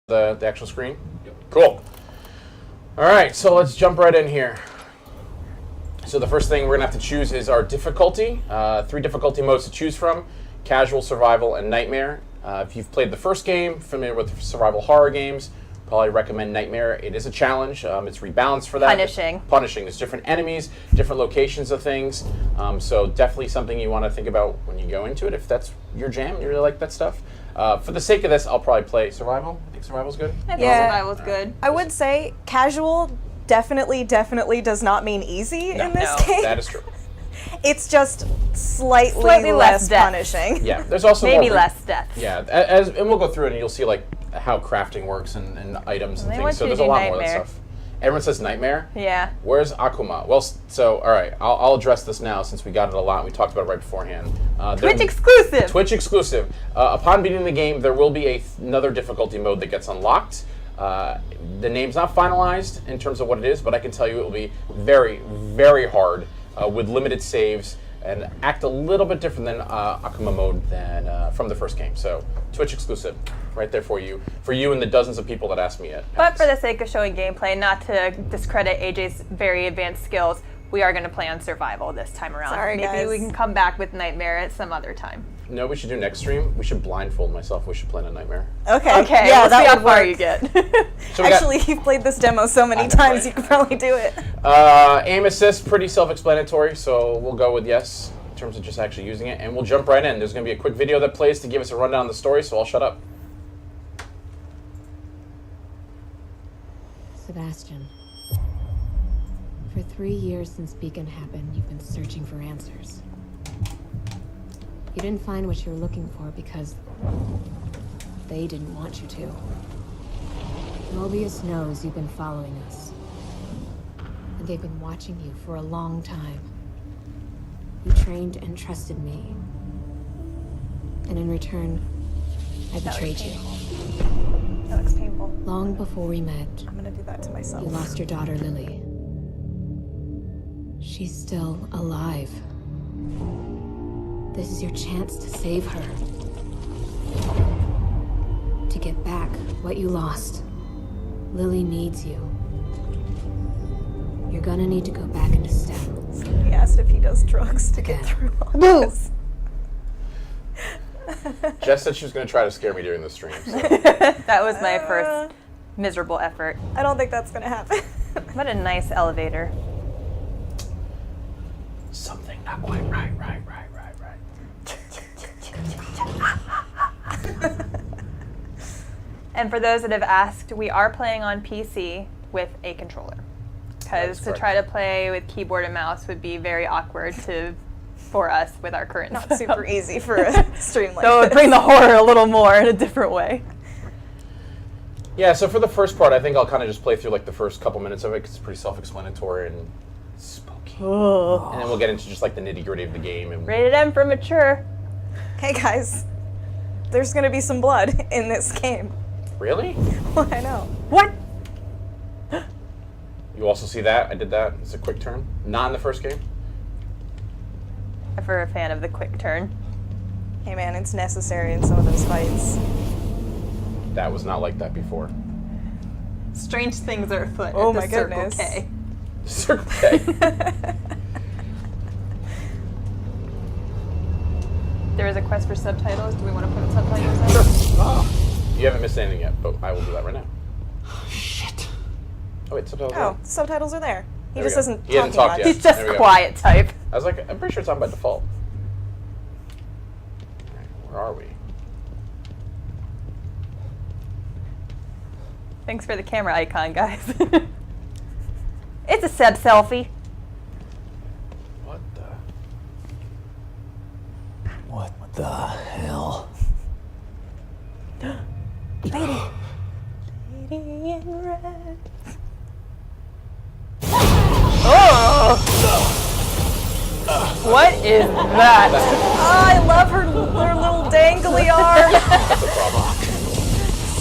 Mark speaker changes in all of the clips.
Speaker 1: the actual screen? Yep. Cool. All right, so let's jump right in here. So the first thing we're going to have to choose is our difficulty. 3 difficulty modes to choose from: casual, survival, and nightmare. If you've played the first game, familiar with survival horror games, probably recommend Nightmare. It is a challenge. It's rebalanced for that.
Speaker 2: Punishing.
Speaker 1: Punishing. There's different enemies, different locations of things. So definitely something you want to think about when you go into it. If that's your jam, you really like that stuff. For the sake of this, I'll probably play survival. I think survival's good.
Speaker 2: I think survival's good.
Speaker 3: I would say casual definitely does not mean easy in this game.
Speaker 1: That is true.
Speaker 3: It's just slightly less
Speaker 2: death.
Speaker 3: punishing.
Speaker 1: Yeah, there's also
Speaker 2: maybe
Speaker 1: more
Speaker 2: less death.
Speaker 1: Yeah, and we'll go through it and you'll see like how crafting works and items and things. So there's a lot more of that stuff. Everyone says nightmare.
Speaker 2: Yeah.
Speaker 1: Where's Akuma? Well, so all right, I'll address this now since we got it a lot and we talked about it right beforehand.
Speaker 2: Twitch exclusive.
Speaker 1: Twitch exclusive. Upon beating the game, there will be another difficulty mode that gets unlocked. The name's not finalized in terms of what it is, but I can tell you it will be very, very hard with limited saves and act a little bit different than Akuma mode than from the first game. So Twitch exclusive, right there for you and the dozens of people that asked me it.
Speaker 2: But for the sake of showing gameplay, not to discredit AJ's very advanced skills, we are going to play on survival this time around.
Speaker 3: Sorry,
Speaker 2: Maybe
Speaker 3: guys.
Speaker 2: we can come back with Nightmare at some other time.
Speaker 1: No, we should do next stream. We should blindfold myself. We should play in a nightmare.
Speaker 3: Okay.
Speaker 2: Yeah,
Speaker 3: we'll
Speaker 2: that
Speaker 3: see
Speaker 2: how
Speaker 3: how
Speaker 2: far
Speaker 3: far
Speaker 2: you get.
Speaker 1: So
Speaker 3: Actually, you've played this demo so many times, you could probably do it.
Speaker 1: Aim assist, pretty self-explanatory, so we'll go with yes in terms of just actually using it, and we'll jump right in. There's going to be a quick video that plays to give us a rundown of the story, so I'll shut up.
Speaker 4: Sebastian, for 3 years since Beacon happened, you've been searching for answers. You didn't find what you were looking for because they didn't want you to. Mobius knows you've been following us, and they've been watching you for a long time. You trained and trusted me, and in return, I betrayed you.
Speaker 3: That looks painful.
Speaker 4: Long before we met,
Speaker 3: I'm gonna do that to myself.
Speaker 4: you lost your daughter, Lily. She's still alive. This is your chance to save her. To get back what you lost. Lily needs you. You're gonna need to go back into STEM.
Speaker 3: He asked if he does drugs to get through all this.
Speaker 1: Jess said she was going to try to scare me during the stream. So.
Speaker 2: That was my first miserable effort.
Speaker 3: I don't think that's gonna happen.
Speaker 2: What a nice elevator.
Speaker 1: Something not quite right.
Speaker 2: And for those that have asked, we are playing on PC with a controller. Because to try to play with keyboard and mouse would be very awkward for us with our current
Speaker 3: Not
Speaker 2: setup.
Speaker 3: super easy for a stream like
Speaker 2: So it would
Speaker 3: this.
Speaker 2: bring the horror a little more in a different way.
Speaker 1: Yeah, so for the first part, I think I'll kind of just play through like the first couple minutes of it because it's pretty self-explanatory and spooky.
Speaker 2: Oh.
Speaker 1: And then we'll get into just like the nitty-gritty of the game. And
Speaker 2: Rated M for mature.
Speaker 3: Hey guys, there's gonna be some blood in this game.
Speaker 1: Really?
Speaker 3: Well, I know.
Speaker 2: What?
Speaker 1: You also see that? I did that. It's a quick turn. Not in the first game.
Speaker 2: If we're a fan of the quick turn.
Speaker 3: Hey man, it's necessary in some of those fights.
Speaker 1: That was not like that before.
Speaker 2: Strange things are afoot
Speaker 3: Oh
Speaker 2: at the
Speaker 3: my
Speaker 2: Circle
Speaker 3: goodness.
Speaker 2: K.
Speaker 1: Circle K.
Speaker 2: There is a quest for subtitles. Do we want to put subtitles in?
Speaker 1: You haven't missed anything yet, but I will do that right now.
Speaker 4: Shit.
Speaker 1: Oh wait, subtitles.
Speaker 3: Oh, subtitles are there. He
Speaker 1: There we
Speaker 3: just
Speaker 1: go.
Speaker 3: isn't
Speaker 1: He hasn't
Speaker 3: talking
Speaker 1: talked
Speaker 3: much.
Speaker 1: yet.
Speaker 2: He's just
Speaker 1: There we go.
Speaker 2: quiet type.
Speaker 1: I was like, I'm pretty sure it's on by default. All right, where are we?
Speaker 2: Thanks for the camera icon, guys. It's a Seb selfie.
Speaker 1: What the?
Speaker 5: What the hell?
Speaker 3: Lady. Lady in red.
Speaker 2: What is that?
Speaker 3: Oh, I love her little dangly arm.
Speaker 1: That's a problem.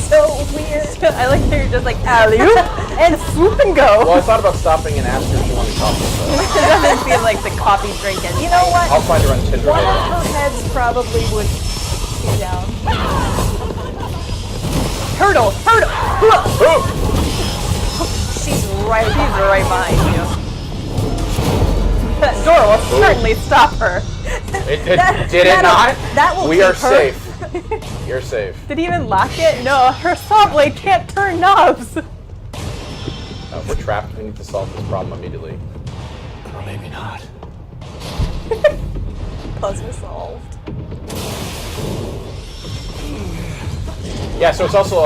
Speaker 3: So weird.
Speaker 2: I like how you're just like alley-oop and swoop and
Speaker 1: Well,
Speaker 2: go.
Speaker 1: I thought about stopping and asking if she wanted coffee.
Speaker 2: It doesn't feel like the coffee drinking.
Speaker 3: You know what?
Speaker 1: I'll find her on Tinder
Speaker 3: One
Speaker 1: later.
Speaker 3: of her heads probably would be down.
Speaker 2: Hurdle!
Speaker 3: She's right
Speaker 2: She's
Speaker 3: behind.
Speaker 2: right behind you. That door will certainly stop her.
Speaker 1: Did it not?
Speaker 3: That will
Speaker 1: We
Speaker 3: keep
Speaker 1: are
Speaker 3: her.
Speaker 1: safe. You're safe.
Speaker 2: Did he even lock it? No, her saw blade can't turn knobs.
Speaker 1: We're trapped. We need to solve this problem immediately.
Speaker 5: Or maybe not.
Speaker 3: Puzzle solved.
Speaker 1: Yeah, so it's also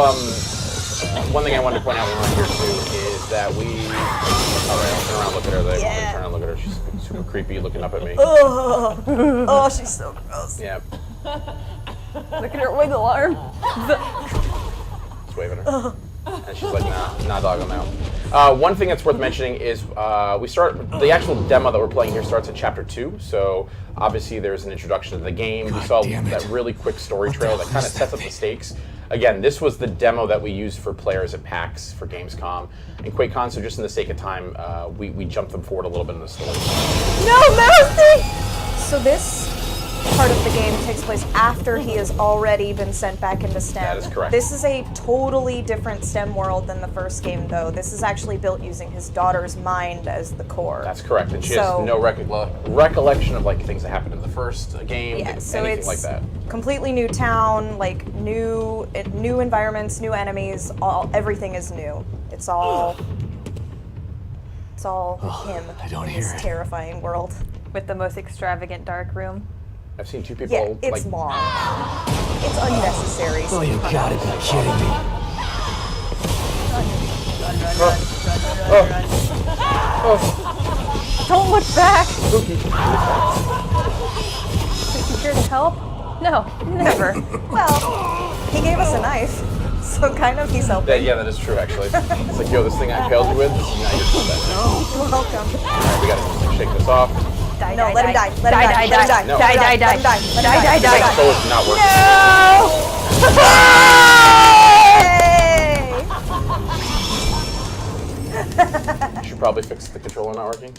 Speaker 1: one thing I wanted to point out when we're here too is that we. All right, I'll turn around, look at her. Turn around, look at her. She's super creepy, looking up at me.
Speaker 3: Oh, she's so gross.
Speaker 1: Yeah,
Speaker 2: Look at her wiggle arm.
Speaker 1: just waving her, and she's like, nah, dog, I'm out. One thing that's worth mentioning is the actual demo that we're playing here starts at chapter 2. So obviously there's an introduction to the game. We saw that really quick story trail that kind of sets up the stakes. Again, this was the demo that we used for players at PAX for Gamescom and QuakeCon. So just in the sake of time, we jumped them forward a little bit in the story.
Speaker 2: No mercy!
Speaker 3: So this part of the game takes place after he has already been sent back into STEM.
Speaker 1: That is correct.
Speaker 3: This is a totally different STEM world than the first game, though. This is actually built using his daughter's mind as the core.
Speaker 1: That's correct, and she
Speaker 3: So-
Speaker 1: has no recollection of like things that happened in the first game,
Speaker 3: Yeah, so
Speaker 1: anything
Speaker 3: it's
Speaker 1: like that.
Speaker 3: completely new town, like new environments, new enemies. Everything is new. It's all him.
Speaker 5: I don't
Speaker 3: in
Speaker 5: hear
Speaker 3: this
Speaker 5: it.
Speaker 3: terrifying world.
Speaker 2: With the most extravagant dark room.
Speaker 1: I've seen two people
Speaker 3: Yeah, it's
Speaker 1: like
Speaker 3: long. It's unnecessary.
Speaker 5: Oh, you gotta be kidding me.
Speaker 2: Don't look back! Is he here to help? No, never.
Speaker 3: Well, he gave us a knife, so kind of he's helping.
Speaker 1: Yeah, that is true actually. It's like, yo, this thing I impaled you with, now you're doing that.
Speaker 3: You're welcome.
Speaker 1: Alright, we gotta shake this off.
Speaker 2: Die,
Speaker 3: No,
Speaker 2: die,
Speaker 3: let him die. Let him
Speaker 2: die,
Speaker 3: die.
Speaker 2: die,
Speaker 3: Let him die.
Speaker 1: No.
Speaker 2: Die, die,
Speaker 3: Let him
Speaker 2: die.
Speaker 3: die. Let him
Speaker 2: Die, die, die.
Speaker 1: Control is not working.
Speaker 3: Hey!
Speaker 1: You should probably fix the controller not working.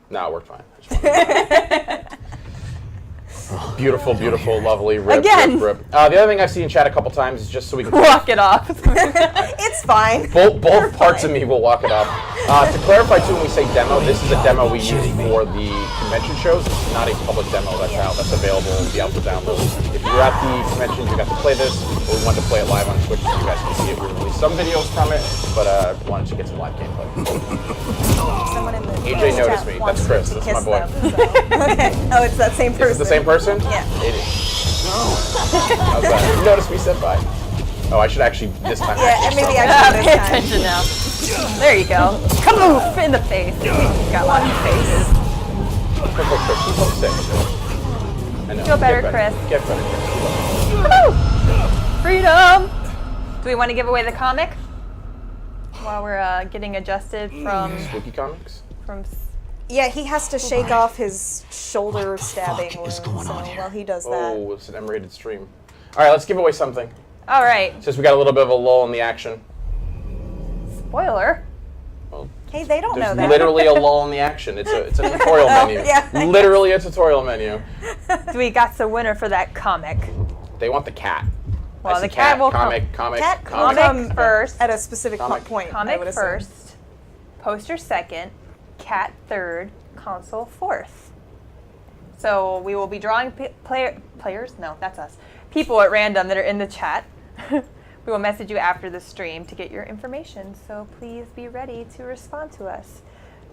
Speaker 1: No, it worked fine. I just wanted to- Beautiful, beautiful, lovely, rip,
Speaker 2: Again.
Speaker 1: rip, rip. The other thing I've seen in chat a couple times is just so we can
Speaker 2: Walk it off.
Speaker 3: It's fine.
Speaker 1: both parts of me will walk it up. To clarify too, when we say demo, this is a demo we use for the convention shows. It's not a public demo that's out, that's available, be out for download. If you were at the convention, you got to play this, or we wanted to play it live on Twitch so you guys can see it. We released some videos from it, but wanted to get some live gameplay.
Speaker 3: Someone in the
Speaker 1: AJ
Speaker 3: chat
Speaker 1: noticed me.
Speaker 3: wants
Speaker 1: That's Chris.
Speaker 3: to
Speaker 1: That's
Speaker 3: kiss
Speaker 1: my boy.
Speaker 3: them, so. Okay. Oh, it's that same person.
Speaker 1: Is it the same person?
Speaker 3: Yeah.
Speaker 1: It is. How's that? You noticed me, senpai. Oh, I should actually this time.
Speaker 3: Yeah, and maybe
Speaker 1: start.
Speaker 3: actually
Speaker 2: Pay
Speaker 3: this time.
Speaker 2: attention now. There you go. Kamoof in the face. Got one face.
Speaker 1: Quick, Chris. He's homesick. I know.
Speaker 2: Feel better,
Speaker 1: Get
Speaker 2: Chris.
Speaker 1: Get better, Chris.
Speaker 2: Freedom! Do we want to give away the comic? While we're getting adjusted
Speaker 1: Spooky comics.
Speaker 2: from
Speaker 3: Yeah, he has to shake off his shoulder stabbing
Speaker 5: fuck is
Speaker 3: wound,
Speaker 5: going on
Speaker 3: so
Speaker 5: here?
Speaker 3: while he does that.
Speaker 1: Oh, it's an M-rated stream. All right, let's give away something.
Speaker 2: All right.
Speaker 1: Since we got a little bit of a lull in the action.
Speaker 2: Spoiler.
Speaker 1: Well,
Speaker 3: Hey, they don't know
Speaker 1: there's
Speaker 3: that.
Speaker 1: literally a lull in the action. It's a tutorial menu.
Speaker 3: Yeah.
Speaker 1: Literally a tutorial menu.
Speaker 2: We got the winner for that comic.
Speaker 1: They want the cat.
Speaker 2: Well,
Speaker 1: I see
Speaker 2: the cat will come-
Speaker 1: comic.
Speaker 3: Cat will
Speaker 2: Comic
Speaker 3: come
Speaker 2: first.
Speaker 3: at a specific
Speaker 1: Comic.
Speaker 3: point. I
Speaker 2: Comic
Speaker 3: would assume.
Speaker 2: first, poster second, cat third, console fourth. So we will be drawing players. No, that's us. People at random that are in the chat. We will message you after the stream to get your information. So please be ready to respond to us.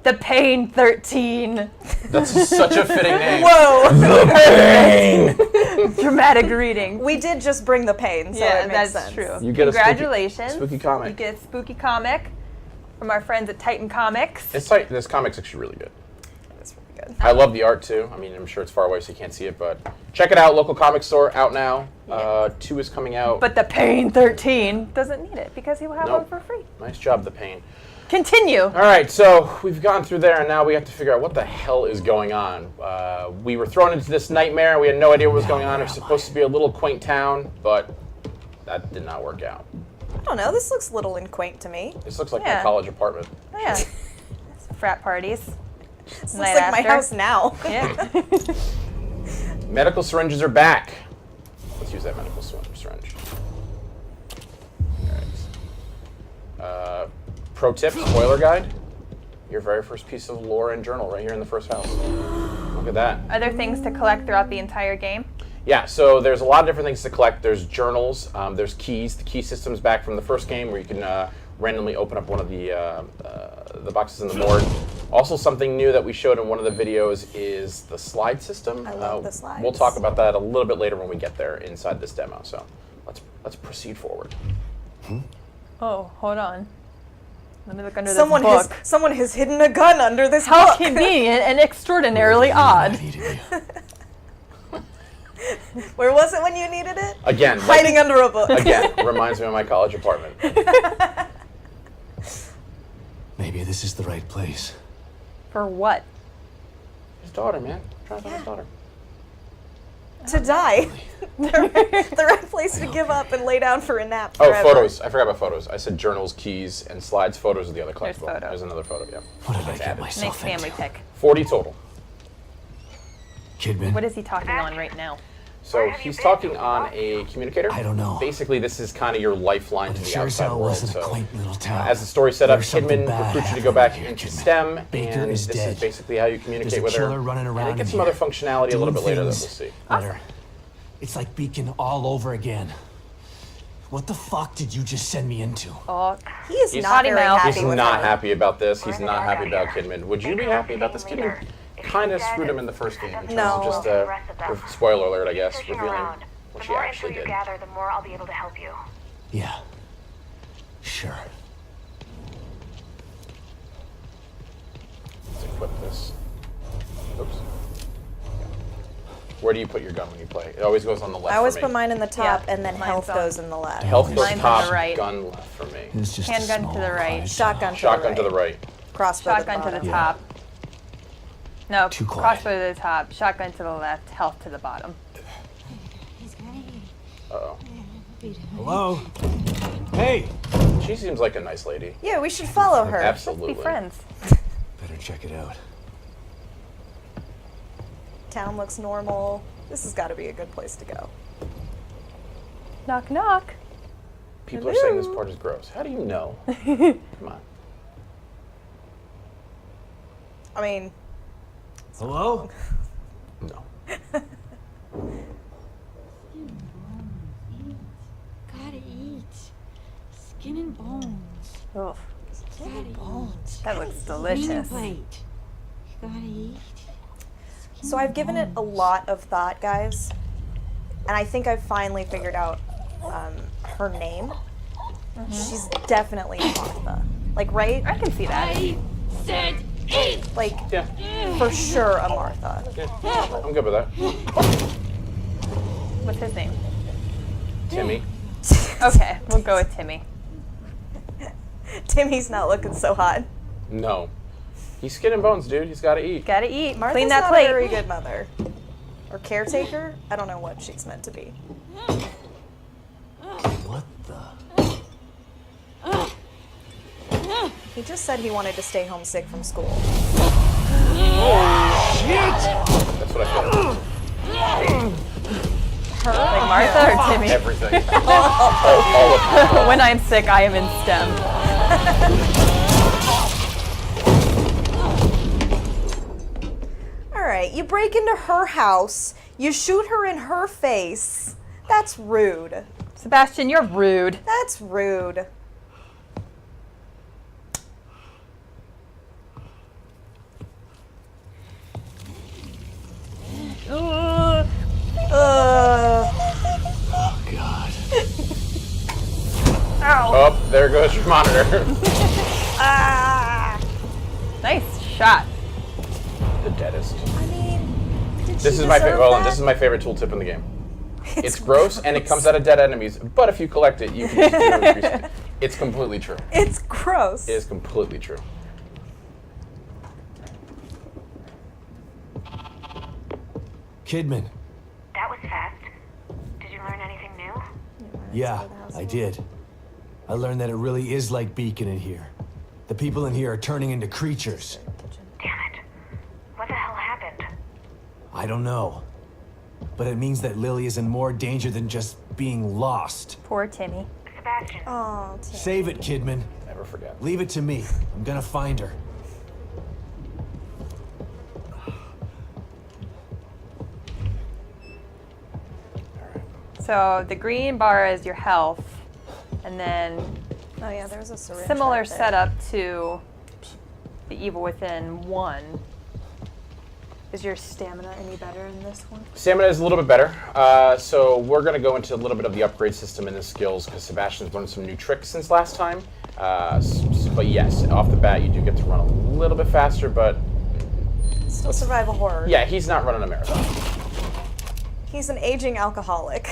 Speaker 2: The Pain 13.
Speaker 1: That's such a fitting name.
Speaker 3: Whoa!
Speaker 2: Dramatic reading.
Speaker 3: We did just bring the pain, so
Speaker 2: Yeah,
Speaker 3: it makes
Speaker 2: that's
Speaker 3: sense.
Speaker 2: true.
Speaker 1: You get a spooky-
Speaker 2: Congratulations.
Speaker 1: spooky comic.
Speaker 2: You get a spooky comic from our friends at Titan Comics.
Speaker 1: This comic's actually really good.
Speaker 3: That's really good.
Speaker 1: I love the art too. I mean, I'm sure it's far away so you can't see it, but check it out. Local comic store out now. 2 is coming out.
Speaker 2: But the Pain 13 doesn't need it because he will have
Speaker 1: Nope.
Speaker 2: one for free.
Speaker 1: Nice job, the pain.
Speaker 2: Continue.
Speaker 1: All right, so we've gone through there, and now we have to figure out what the hell is going on. We were thrown into this nightmare. We had no idea what was going on. It was supposed to be a little quaint town, but that did not work out.
Speaker 3: I don't know. This looks little and quaint to me.
Speaker 1: This looks like my
Speaker 2: Yeah.
Speaker 1: college apartment.
Speaker 2: Oh, yeah. Frat parties.
Speaker 3: This
Speaker 2: Night
Speaker 3: looks like my
Speaker 2: after.
Speaker 3: house now.
Speaker 2: Yeah.
Speaker 1: Medical syringes are back. Let's use that medical syringe. pro tip, spoiler guide. Your very first piece of lore and journal right here in the first house. Look at that.
Speaker 2: Are there things to collect throughout the entire game?
Speaker 1: Yeah, so there's a lot of different things to collect. There's journals, there's keys. The key system's back from the first game where you can randomly open up one of the boxes in the morgue. Also, something new that we showed in one of the videos is the slide system.
Speaker 3: I love the slides.
Speaker 1: We'll talk about that a little bit later when we get there inside this demo. So let's proceed forward.
Speaker 2: Oh, hold on. Let me look under
Speaker 3: Someone
Speaker 2: this book.
Speaker 3: someone has hidden a gun under this
Speaker 2: How
Speaker 3: book.
Speaker 2: convenient and extraordinarily odd.
Speaker 5: I needed you.
Speaker 3: Where was it when you needed it?
Speaker 1: Again,
Speaker 3: Hiding under a book.
Speaker 1: again, reminds me of my college apartment.
Speaker 5: Maybe this is the right place.
Speaker 2: For what?
Speaker 1: His daughter, man. Trying to find his daughter.
Speaker 3: To die. The right place to give up and lay down for a nap
Speaker 1: Oh,
Speaker 3: forever.
Speaker 1: photos. I forgot about photos. I said journals, keys, and slides. Photos of the other
Speaker 2: There's
Speaker 1: collectible.
Speaker 2: photo.
Speaker 1: There's another photo, yeah.
Speaker 5: What did I get
Speaker 1: added.
Speaker 2: Nice
Speaker 5: myself
Speaker 2: family
Speaker 5: into?
Speaker 2: pick.
Speaker 1: 40 total.
Speaker 5: Kidman,
Speaker 2: What is he talking on right now?
Speaker 1: So he's talking on a communicator.
Speaker 5: I don't know.
Speaker 1: Basically, this is kind of your lifeline
Speaker 5: But
Speaker 1: to
Speaker 5: it
Speaker 1: the
Speaker 5: sure as
Speaker 1: outside
Speaker 5: hell
Speaker 1: world.
Speaker 5: wasn't a
Speaker 1: So,
Speaker 5: quaint little town.
Speaker 1: as the story set up,
Speaker 5: There's something
Speaker 1: Kidman
Speaker 5: bad
Speaker 1: recruits you to go back
Speaker 5: happening
Speaker 1: into
Speaker 5: here, Kidman.
Speaker 1: STEM,
Speaker 5: Baker
Speaker 1: and
Speaker 5: is
Speaker 1: this
Speaker 5: dead.
Speaker 1: is basically how you communicate
Speaker 5: There's a
Speaker 1: with her.
Speaker 5: killer running
Speaker 1: And
Speaker 5: around
Speaker 1: it gets
Speaker 5: in
Speaker 1: some other
Speaker 5: here,
Speaker 1: functionality a little bit
Speaker 5: doing
Speaker 1: later that we'll
Speaker 5: things
Speaker 1: see.
Speaker 5: better. It's like Beacon all over again. What the fuck did you just send me into?
Speaker 2: Oh,
Speaker 3: He is
Speaker 1: He's-
Speaker 3: not very
Speaker 2: He's
Speaker 3: happy
Speaker 1: He's
Speaker 3: with
Speaker 1: not
Speaker 3: her.
Speaker 1: happy about this. He's not happy about Kidman. Would you be happy about this? Kidman kind of screwed him in the first game. In terms
Speaker 3: No.
Speaker 1: of just spoiler alert, I guess, revealing what
Speaker 6: The
Speaker 1: she
Speaker 6: more
Speaker 1: actually
Speaker 6: info you
Speaker 1: did.
Speaker 6: gather, the more I'll be able to help you.
Speaker 5: Yeah. Sure.
Speaker 1: Let's equip this. Oops. Where do you put your gun when you play? It always goes on the left.
Speaker 3: I always
Speaker 1: for
Speaker 3: put
Speaker 1: me.
Speaker 3: mine in the top,
Speaker 2: Yeah,
Speaker 3: and then
Speaker 2: mine's
Speaker 3: health
Speaker 2: on.
Speaker 3: goes in the left.
Speaker 1: Health goes
Speaker 2: Mine's on
Speaker 1: top,
Speaker 2: the right.
Speaker 1: gun left for me.
Speaker 5: It's just a
Speaker 2: Handgun to
Speaker 5: small
Speaker 2: the right.
Speaker 5: prize.
Speaker 3: Shotgun to
Speaker 1: Shotgun
Speaker 3: the
Speaker 1: to
Speaker 3: right.
Speaker 1: the right.
Speaker 3: Crossbow
Speaker 2: shotgun
Speaker 3: to
Speaker 2: to
Speaker 3: the
Speaker 2: the
Speaker 3: bottom.
Speaker 2: top. No,
Speaker 5: Too quiet.
Speaker 2: crossbow to the top, shotgun to the left, health to the bottom.
Speaker 1: Uh-oh.
Speaker 5: Hello? Hey!
Speaker 1: She seems like a nice lady.
Speaker 3: Yeah, we should follow her.
Speaker 1: Absolutely.
Speaker 2: Be friends.
Speaker 5: Better check it out.
Speaker 3: Town looks normal. This has got to be a good place to go.
Speaker 2: Knock, knock.
Speaker 1: People are saying this part is gross. How do you know? Come on.
Speaker 3: I mean,
Speaker 5: Hello?
Speaker 1: No.
Speaker 7: Gotta eat. Skin and bones.
Speaker 2: Ugh,
Speaker 7: Gotta eat.
Speaker 2: that looks
Speaker 7: Clean
Speaker 2: delicious.
Speaker 7: plate. Gotta eat.
Speaker 3: so I've given it a lot of thought, guys, and I think I've finally figured out her name. She's definitely Martha. Like, right?
Speaker 2: I can see that.
Speaker 7: I said eat.
Speaker 3: Like,
Speaker 1: Yeah,
Speaker 3: for sure a Martha.
Speaker 1: I'm good with that.
Speaker 2: What's his name?
Speaker 1: Timmy.
Speaker 2: Okay, we'll go with Timmy.
Speaker 3: Timmy's not looking so hot.
Speaker 1: No. He's skin and bones, dude. He's got to eat.
Speaker 2: Gotta eat.
Speaker 3: Martha's
Speaker 2: Clean that
Speaker 3: not
Speaker 2: plate.
Speaker 3: a very good mother. Or caretaker? I don't know what she's meant to be.
Speaker 5: What the?
Speaker 3: He just said he wanted to stay homesick from school.
Speaker 1: That's what I feel.
Speaker 2: Like Martha or Timmy?
Speaker 1: Everything. all of them.
Speaker 2: When I'm sick, I am in STEM.
Speaker 3: All right, you break into her house, you shoot her in her face. That's rude.
Speaker 2: Sebastian, you're rude.
Speaker 3: That's rude.
Speaker 5: Oh, God.
Speaker 1: Oh, there goes your monitor.
Speaker 3: Ah!
Speaker 2: Nice shot.
Speaker 1: The deadest.
Speaker 3: I mean, did
Speaker 1: This
Speaker 3: she
Speaker 1: is my
Speaker 3: deserve
Speaker 1: favorite. Well,
Speaker 3: that?
Speaker 1: this is my favorite tooltip in the game. It's gross and it comes out of dead enemies, but if you collect it, you can use it to increase it. It's completely true.
Speaker 3: It's gross.
Speaker 1: It is completely true.
Speaker 5: Kidman.
Speaker 6: That was fast. Did you learn anything new?
Speaker 5: Yeah, I did. I learned that it really is like Beacon in here. The people in here are turning into creatures.
Speaker 6: Damn it. What the hell happened?
Speaker 5: I don't know. But it means that Lily is in more danger than just being lost.
Speaker 2: Poor Timmy.
Speaker 6: Sebastian, Sebastian.
Speaker 3: Oh,
Speaker 5: Save it, Kidman.
Speaker 1: Never forget.
Speaker 5: Leave it to me. I'm gonna find her.
Speaker 2: So the green bar is your health, and then
Speaker 3: Oh yeah, there's a syringe.
Speaker 2: similar
Speaker 3: right there.
Speaker 2: setup to the Evil Within 1. Is your stamina any better in this one?
Speaker 1: Stamina is a little bit better. So we're going to go into a little bit of the upgrade system and the skills because Sebastian's learned some new tricks since last time. But yes, off the bat, you do get to run a little bit faster, but
Speaker 3: Still survival horror.
Speaker 1: yeah, he's not running a marathon.
Speaker 3: He's an aging alcoholic.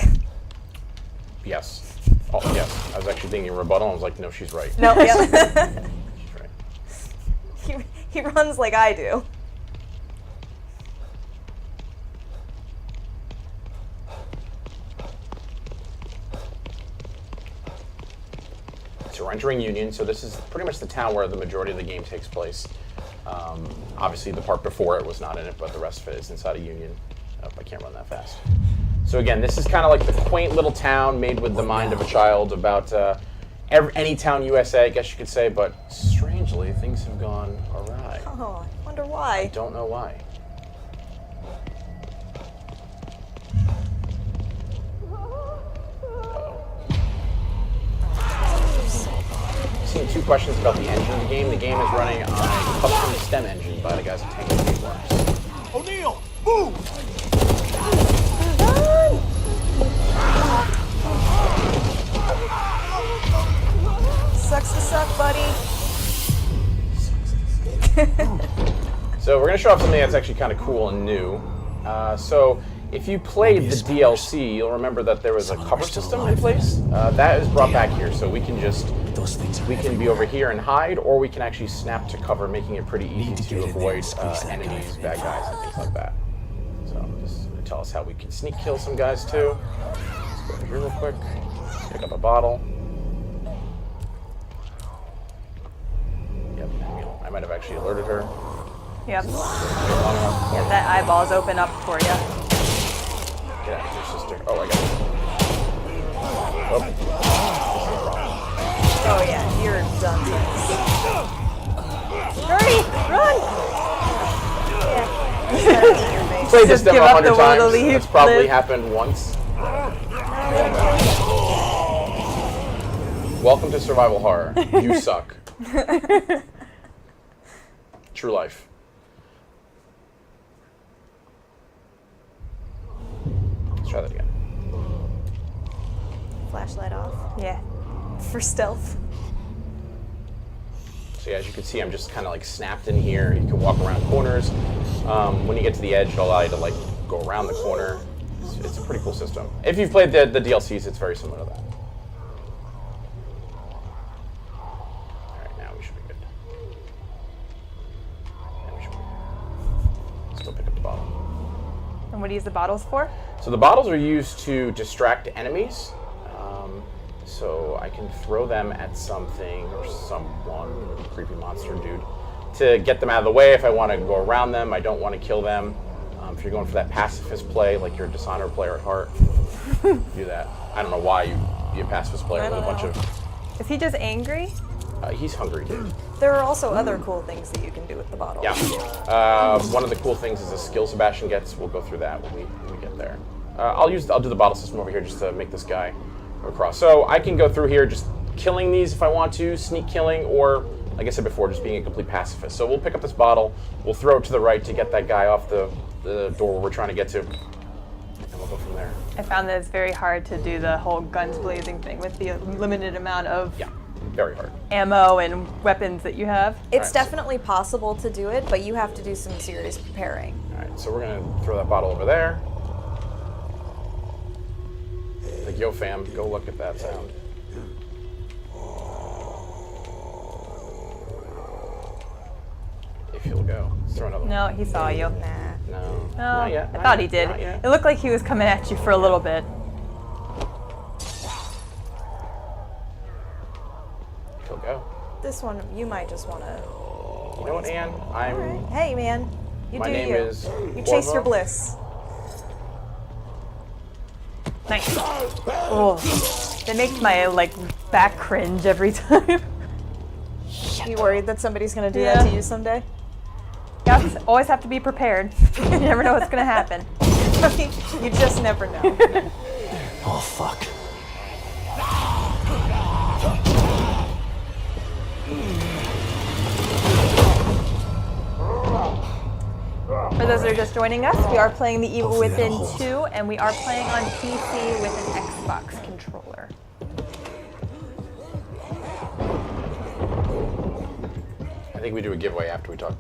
Speaker 1: Yes. Oh, yes. I was actually thinking rebuttal. I was like, no, she's right.
Speaker 3: No, yeah.
Speaker 1: She's right.
Speaker 3: he runs like I do.
Speaker 1: So we're entering Union, so this is pretty much the town where the majority of the game takes place. Obviously, the part before it was not in it, but the rest of it is inside of Union. Oh, I can't run that fast. So again, this is kind of like the quaint little town made with the mind of a child about any town USA, I guess you could say, but strangely, things have gone awry.
Speaker 3: Oh, I wonder why.
Speaker 1: Don't know why. Seen 2 questions about the engine of the game. The game is running on a custom stem engine by the guys at Tango Gameworks.
Speaker 5: O'Neill, move!
Speaker 3: Sucks to suck, buddy.
Speaker 1: So we're going to show off something that's actually kind of cool and new. So if you played the DLC, you'll remember that there was a cover system in place. That is brought back here, so we can just be over here and hide, or we can actually snap to cover, making it pretty easy to avoid enemies, bad guys, and things like that. So just gonna tell us how we can sneak kill some guys too. Let's go over here real quick. Pick up a bottle. Yep, I might have actually alerted her.
Speaker 2: Yep.
Speaker 1: Long enough.
Speaker 2: Yep, that eyeball's open up for you.
Speaker 1: Get out of here, sister. Oh, I got it. Oh.
Speaker 3: Oh yeah, you're done.
Speaker 2: Hurry! Run!
Speaker 3: Yeah.
Speaker 1: Played this
Speaker 2: Just
Speaker 1: demo
Speaker 2: give up the
Speaker 1: 100
Speaker 2: will
Speaker 1: times.
Speaker 2: to leave,
Speaker 1: It's probably
Speaker 2: live.
Speaker 1: happened once. Welcome to survival horror. You suck. True life. Let's try that again.
Speaker 3: Flashlight off
Speaker 2: Yeah.
Speaker 3: for stealth.
Speaker 1: So yeah, as you can see, I'm just kind of like snapped in here. You can walk around corners. When you get to the edge, it'll allow you to like go around the corner. It's a pretty cool system. If you've played the DLCs, it's very similar to that. All right, now we should be good. Now we should be good. Still pick up the bottle.
Speaker 2: And what do you use the bottles for?
Speaker 1: So the bottles are used to distract enemies. So I can throw them at something or someone, creepy monster dude, to get them out of the way if I want to go around them. I don't want to kill them. If you're going for that pacifist play, like you're a Dishonored player at heart, do that. I don't know why you'd be a pacifist player with a bunch of...
Speaker 2: Is he just angry?
Speaker 1: He's hungry, dude.
Speaker 3: There are also other cool things that you can do with the bottle.
Speaker 1: Yeah. One of the cool things is a skill Sebastian gets. We'll go through that when we get there. I'll do the bottle system over here just to make this guy go across. So I can go through here just killing these if I want to, sneak killing, or like I said before, just being a complete pacifist. So we'll pick up this bottle, we'll throw it to the right to get that guy off the door where we're trying to get to, and we'll go from there.
Speaker 2: I found that it's very hard to do the whole guns blazing thing with the limited amount of
Speaker 1: Yeah, very hard.
Speaker 2: ammo and weapons that you have.
Speaker 3: It's
Speaker 1: Alright,
Speaker 3: definitely possible to do it, but you have to do some serious preparing.
Speaker 1: All right, so we're gonna throw that bottle over there. Like, yo fam, go look at that sound. If you'll go. Let's throw another one.
Speaker 2: No, he saw you.
Speaker 3: Nah.
Speaker 1: No,
Speaker 2: No,
Speaker 1: not yet.
Speaker 2: I
Speaker 1: not
Speaker 2: thought
Speaker 1: yet,
Speaker 2: he did.
Speaker 1: not yet.
Speaker 2: It looked like he was coming at you for a little bit.
Speaker 1: If you'll go.
Speaker 3: This one, you might just want to.
Speaker 1: You know what, Anne? I'm.
Speaker 3: Alright. Hey, man. You
Speaker 1: My
Speaker 3: do
Speaker 1: name
Speaker 3: you.
Speaker 1: is
Speaker 3: You chase your
Speaker 1: Corvo.
Speaker 3: bliss.
Speaker 2: Nice. Oh. They make my back cringe every time.
Speaker 3: You worried that somebody's gonna do
Speaker 2: Yeah.
Speaker 3: that to you someday?
Speaker 2: You always have to be prepared. You never know what's gonna happen.
Speaker 3: I mean, you just never know.
Speaker 5: Oh, fuck.
Speaker 2: For those that are just joining us, we are playing The Evil
Speaker 5: Hopefully
Speaker 2: Within
Speaker 5: that'll hold.
Speaker 2: 2, and we are playing on PC with an Xbox controller.
Speaker 1: I think we do a giveaway after we go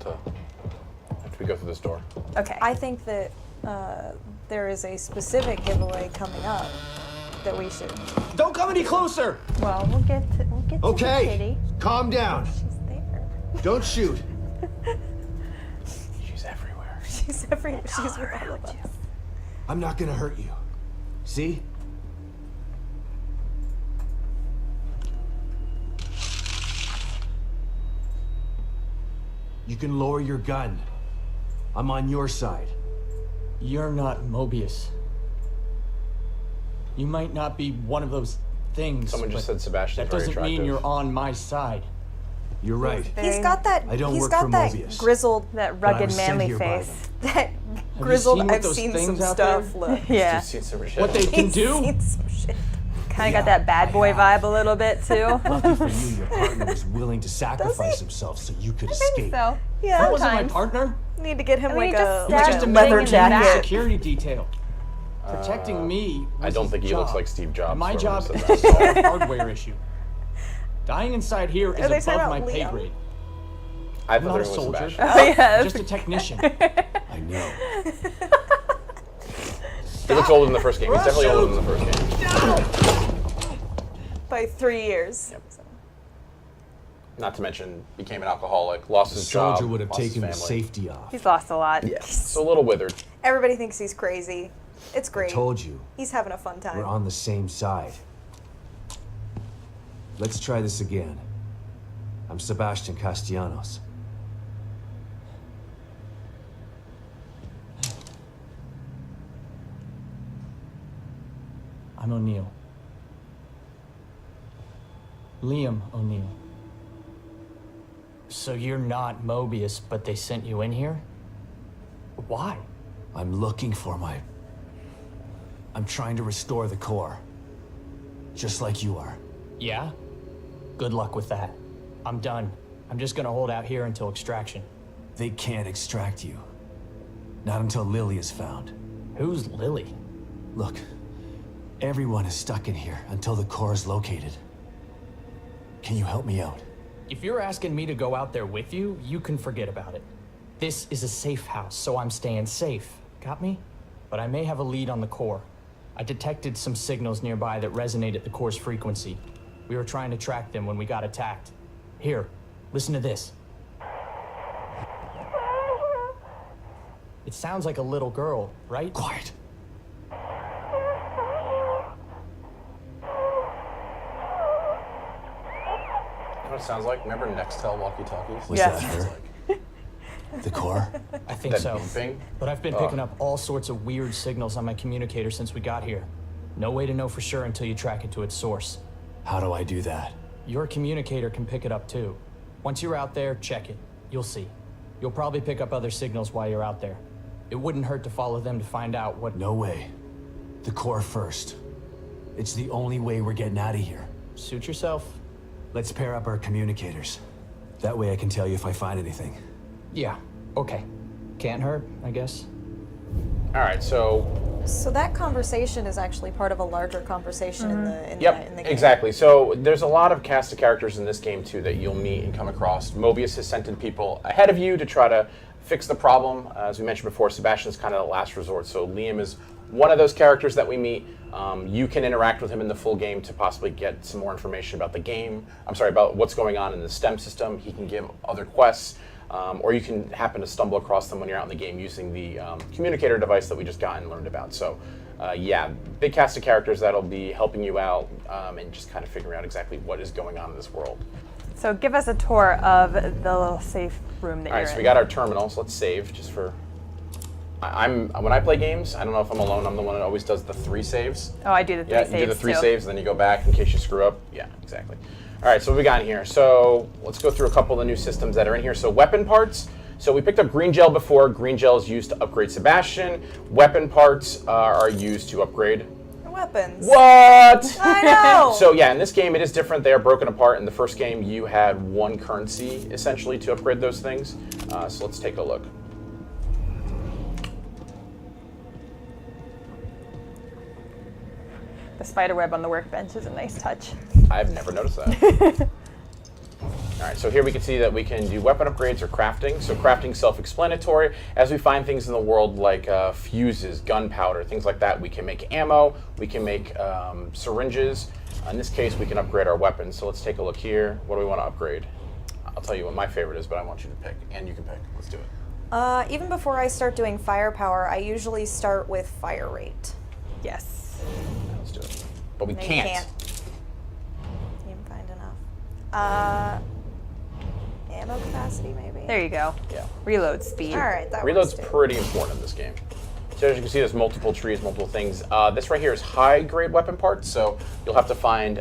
Speaker 1: through this door.
Speaker 2: Okay.
Speaker 3: I think that there is a specific giveaway coming up that we should.
Speaker 5: Don't come any closer!
Speaker 2: Well, we'll get to the
Speaker 5: Okay,
Speaker 2: kitty.
Speaker 5: calm down.
Speaker 3: She's there.
Speaker 5: Don't shoot.
Speaker 1: She's everywhere.
Speaker 3: She's She's with all of us.
Speaker 5: I'm not gonna hurt you. See? You can lower your gun. I'm on your side.
Speaker 8: You're not Mobius. You might not be one of those things.
Speaker 1: Someone just
Speaker 8: but
Speaker 1: said Sebastian's
Speaker 8: that
Speaker 1: very
Speaker 8: doesn't
Speaker 1: attractive.
Speaker 8: mean you're on my side.
Speaker 5: You're right.
Speaker 3: He's got that.
Speaker 5: I don't
Speaker 3: he's
Speaker 5: work
Speaker 3: got
Speaker 5: for
Speaker 3: that
Speaker 5: Mobius.
Speaker 3: grizzled,
Speaker 2: That
Speaker 5: But I
Speaker 2: rugged
Speaker 5: was sent
Speaker 2: manly
Speaker 5: here by
Speaker 2: face.
Speaker 3: that
Speaker 8: you
Speaker 3: grizzled.
Speaker 8: seen what
Speaker 3: I've
Speaker 8: those
Speaker 3: seen
Speaker 8: things
Speaker 3: some
Speaker 8: out
Speaker 3: stuff.
Speaker 8: there?
Speaker 3: Look.
Speaker 2: Yeah.
Speaker 1: You've seen some shit.
Speaker 8: What they can
Speaker 3: He's
Speaker 8: do?
Speaker 3: seen some shit.
Speaker 2: Kind of got that bad boy vibe a little bit, too.
Speaker 5: Lucky for you, your partner was willing to sacrifice himself so you could
Speaker 2: I think
Speaker 5: escape.
Speaker 2: so.
Speaker 3: Yeah.
Speaker 8: That wasn't my
Speaker 2: Sometimes.
Speaker 8: partner.
Speaker 3: Need to get him
Speaker 2: I mean,
Speaker 3: like
Speaker 2: he
Speaker 3: a,
Speaker 2: just
Speaker 8: He was
Speaker 3: like
Speaker 8: just
Speaker 3: a
Speaker 8: a
Speaker 3: leather
Speaker 8: man in the
Speaker 3: jacket.
Speaker 8: security detail. Protecting me.
Speaker 1: I
Speaker 8: was
Speaker 1: don't
Speaker 8: his
Speaker 1: think he
Speaker 8: job.
Speaker 1: looks like Steve Jobs.
Speaker 8: And my
Speaker 1: whoever
Speaker 8: job
Speaker 1: said
Speaker 8: is
Speaker 1: that.
Speaker 8: to solve a hardware issue. Dying inside here is
Speaker 3: Are they talking
Speaker 8: above my
Speaker 3: about
Speaker 8: pay
Speaker 3: Liam?
Speaker 8: grade.
Speaker 1: I
Speaker 8: I'm
Speaker 1: thought
Speaker 8: not a
Speaker 1: it was
Speaker 8: soldier.
Speaker 1: Sebastian.
Speaker 2: Oh, yeah.
Speaker 8: Just a technician.
Speaker 5: I know.
Speaker 1: He looks older than the first game. He's definitely older than the first game.
Speaker 3: By 3 years.
Speaker 1: Yep. Not to mention, became an alcoholic, lost
Speaker 5: The
Speaker 1: his job,
Speaker 5: soldier would have
Speaker 1: lost his
Speaker 5: taken the
Speaker 1: family.
Speaker 5: safety off.
Speaker 2: He's lost a lot.
Speaker 1: Yeah, so a little withered.
Speaker 3: Everybody thinks he's crazy. It's
Speaker 5: I
Speaker 3: great.
Speaker 5: told you,
Speaker 3: He's having a fun time.
Speaker 5: we're on the same side. Let's try this again. I'm Sebastian Castellanos.
Speaker 8: I'm O'Neill. Liam O'Neill. So you're not Mobius, but they sent you in here? Why?
Speaker 5: I'm looking for my... I'm trying to restore the core. Just like you are.
Speaker 8: Yeah? Good luck with that. I'm done. I'm just gonna hold out here until extraction.
Speaker 5: They can't extract you. Not until Lily is found.
Speaker 8: Who's Lily?
Speaker 5: Look, everyone is stuck in here until the core is located. Can you help me out?
Speaker 8: If you're asking me to go out there with you, you can forget about it. This is a safe house, so I'm staying safe. Got me? But I may have a lead on the core. I detected some signals nearby that resonate at the core's frequency. We were trying to track them when we got attacked. Here, listen to this. It sounds like a little girl, right?
Speaker 5: Quiet.
Speaker 1: You know what it sounds like? Remember Nextel walkie-talkies?
Speaker 5: Was
Speaker 2: Yes.
Speaker 5: that her? The core?
Speaker 8: I think
Speaker 1: That
Speaker 8: so.
Speaker 1: beeping?
Speaker 8: But I've been picking up all sorts of weird signals on my communicator since we got here. No way to know for sure until you track it to its source.
Speaker 5: How do I do that?
Speaker 8: Your communicator can pick it up too. Once you're out there, check it. You'll see. You'll probably pick up other signals while you're out there. It wouldn't hurt to follow them to find out what...
Speaker 5: No way. The core first. It's the only way we're getting out of here.
Speaker 8: Suit yourself.
Speaker 5: Let's pair up our communicators. That way I can tell you if I find anything.
Speaker 8: Yeah, okay. Can't hurt, I guess.
Speaker 1: All right, so
Speaker 3: So that conversation is actually part of a larger conversation in the in
Speaker 1: yep,
Speaker 3: the game.
Speaker 1: exactly. So there's a lot of cast of characters in this game too that you'll meet and come across. Mobius has sent in people ahead of you to try to fix the problem. As we mentioned before, Sebastian's kind of the last resort. So Liam is one of those characters that we meet. You can interact with him in the full game to possibly get some more information about the game. I'm sorry, about what's going on in the STEM system. He can give other quests. Or you can happen to stumble across them when you're out in the game using the communicator device that we just got and learned about. So yeah, big cast of characters that'll be helping you out and just kind of figuring out exactly what is going on in this world.
Speaker 2: So give us a tour of the little safe room that
Speaker 1: All right,
Speaker 2: you're
Speaker 1: so
Speaker 2: in.
Speaker 1: we got our terminals. Let's save just for... when I play games, I don't know if I'm alone. I'm the one that always does the 3 saves.
Speaker 2: Oh, I do the 3
Speaker 1: Yeah,
Speaker 2: saves
Speaker 1: you do the 3
Speaker 2: too.
Speaker 1: saves, and then you go back in case you screw up. Yeah, exactly. All right, so what we got in here? So let's go through a couple of the new systems that are in here. So weapon parts. So we picked up green gel before. Green gel is used to upgrade Sebastian. Weapon parts are used to upgrade.
Speaker 3: Weapons.
Speaker 1: What?
Speaker 3: I know.
Speaker 1: So yeah, in this game it is different. They are broken apart. In the first game, you had 1 currency essentially to upgrade those things. So let's take a look.
Speaker 2: The spider web on the workbench is a nice touch.
Speaker 1: I've never noticed that. All right, so here we can see that we can do weapon upgrades or crafting. So crafting self-explanatory. As we find things in the world like fuses, gunpowder, things like that, we can make ammo, we can make syringes. In this case, we can upgrade our weapons. So let's take a look here. What do we want to upgrade? I'll tell you what my favorite is, but I want you to pick, and you can pick. Let's do it.
Speaker 3: Even before I start doing firepower, I usually start with fire rate.
Speaker 2: Yes.
Speaker 1: Let's do it. But we
Speaker 3: No, you
Speaker 1: can't.
Speaker 3: can't find enough. Ammo capacity, maybe?
Speaker 2: There you go.
Speaker 1: Yeah.
Speaker 2: Reload speed.
Speaker 3: All right, that
Speaker 1: Reload's
Speaker 3: works too.
Speaker 1: pretty important in this game. So as you can see, there's multiple trees, multiple things. This right here is high-grade weapon parts, so you'll have to find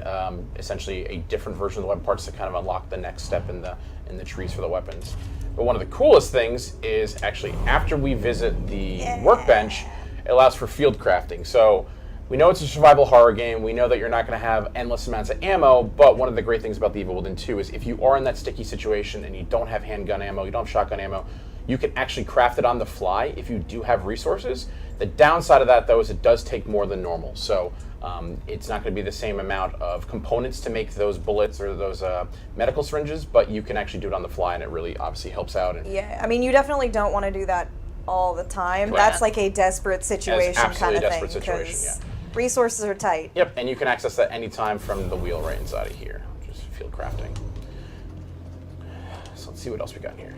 Speaker 1: essentially a different version of the weapon parts to kind of unlock the next step in the trees for the weapons. But one of the coolest things is actually after we visit the workbench, it allows for field crafting. So we know it's a survival horror game. We know that you're not going to have endless amounts of ammo, but one of the great things about The Evil Within 2 is if you are in that sticky situation and you don't have handgun ammo, you don't have shotgun ammo, you can actually craft it on the fly if you do have resources. The downside of that, though, is it does take more than normal. So it's not going to be the same amount of components to make those bullets or those medical syringes, but you can actually do it on the fly, and it really obviously helps out. And
Speaker 3: Yeah, I mean, you definitely don't want to do that all the time.
Speaker 1: Correct.
Speaker 3: That's like a desperate situation kind
Speaker 1: absolutely
Speaker 3: of
Speaker 1: a
Speaker 3: thing.
Speaker 1: desperate situation,
Speaker 3: 'cause
Speaker 1: yeah.
Speaker 3: Resources are tight.
Speaker 1: Yep, and you can access that anytime from the wheel right inside of here, which is field crafting. So let's see what else we got here.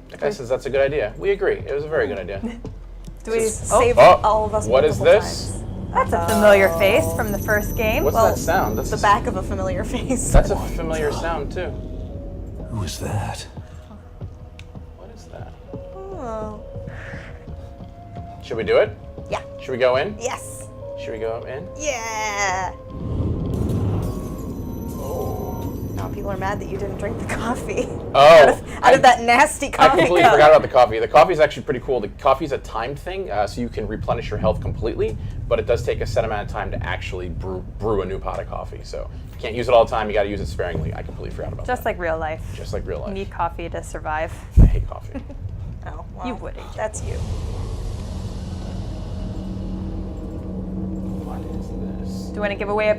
Speaker 1: That guy says that's a good idea. We agree. It was a very good idea.
Speaker 2: Do we?
Speaker 3: Save
Speaker 1: Oh,
Speaker 3: all of us
Speaker 1: what is
Speaker 3: multiple
Speaker 1: this?
Speaker 3: times.
Speaker 2: That's a familiar face from the first game.
Speaker 1: What's
Speaker 3: Well,
Speaker 1: that sound? That's
Speaker 3: The back of a familiar face.
Speaker 1: That's a familiar sound too.
Speaker 5: Who was that?
Speaker 1: What is that?
Speaker 3: Oh.
Speaker 1: Should we do it?
Speaker 3: Yeah.
Speaker 1: Should we go in?
Speaker 3: Yes.
Speaker 1: Should we go in?
Speaker 3: Yeah. Now people are mad that you didn't drink the coffee.
Speaker 1: Oh,
Speaker 3: out of that nasty
Speaker 1: I
Speaker 3: coffee
Speaker 1: completely
Speaker 3: cup.
Speaker 1: forgot about the coffee. The coffee is actually pretty cool. The coffee is a timed thing, so you can replenish your health completely, but it does take a set amount of time to actually brew a new pot of coffee. So you can't use it all the time. You got to use it sparingly. I completely forgot about
Speaker 2: Just
Speaker 1: that.
Speaker 2: like real life.
Speaker 1: Just like real
Speaker 2: You
Speaker 1: life.
Speaker 2: need coffee to survive.
Speaker 1: I hate coffee.
Speaker 3: Oh, well,
Speaker 2: You wouldn't.
Speaker 3: That's you.
Speaker 1: What is this?
Speaker 2: Do you want to give away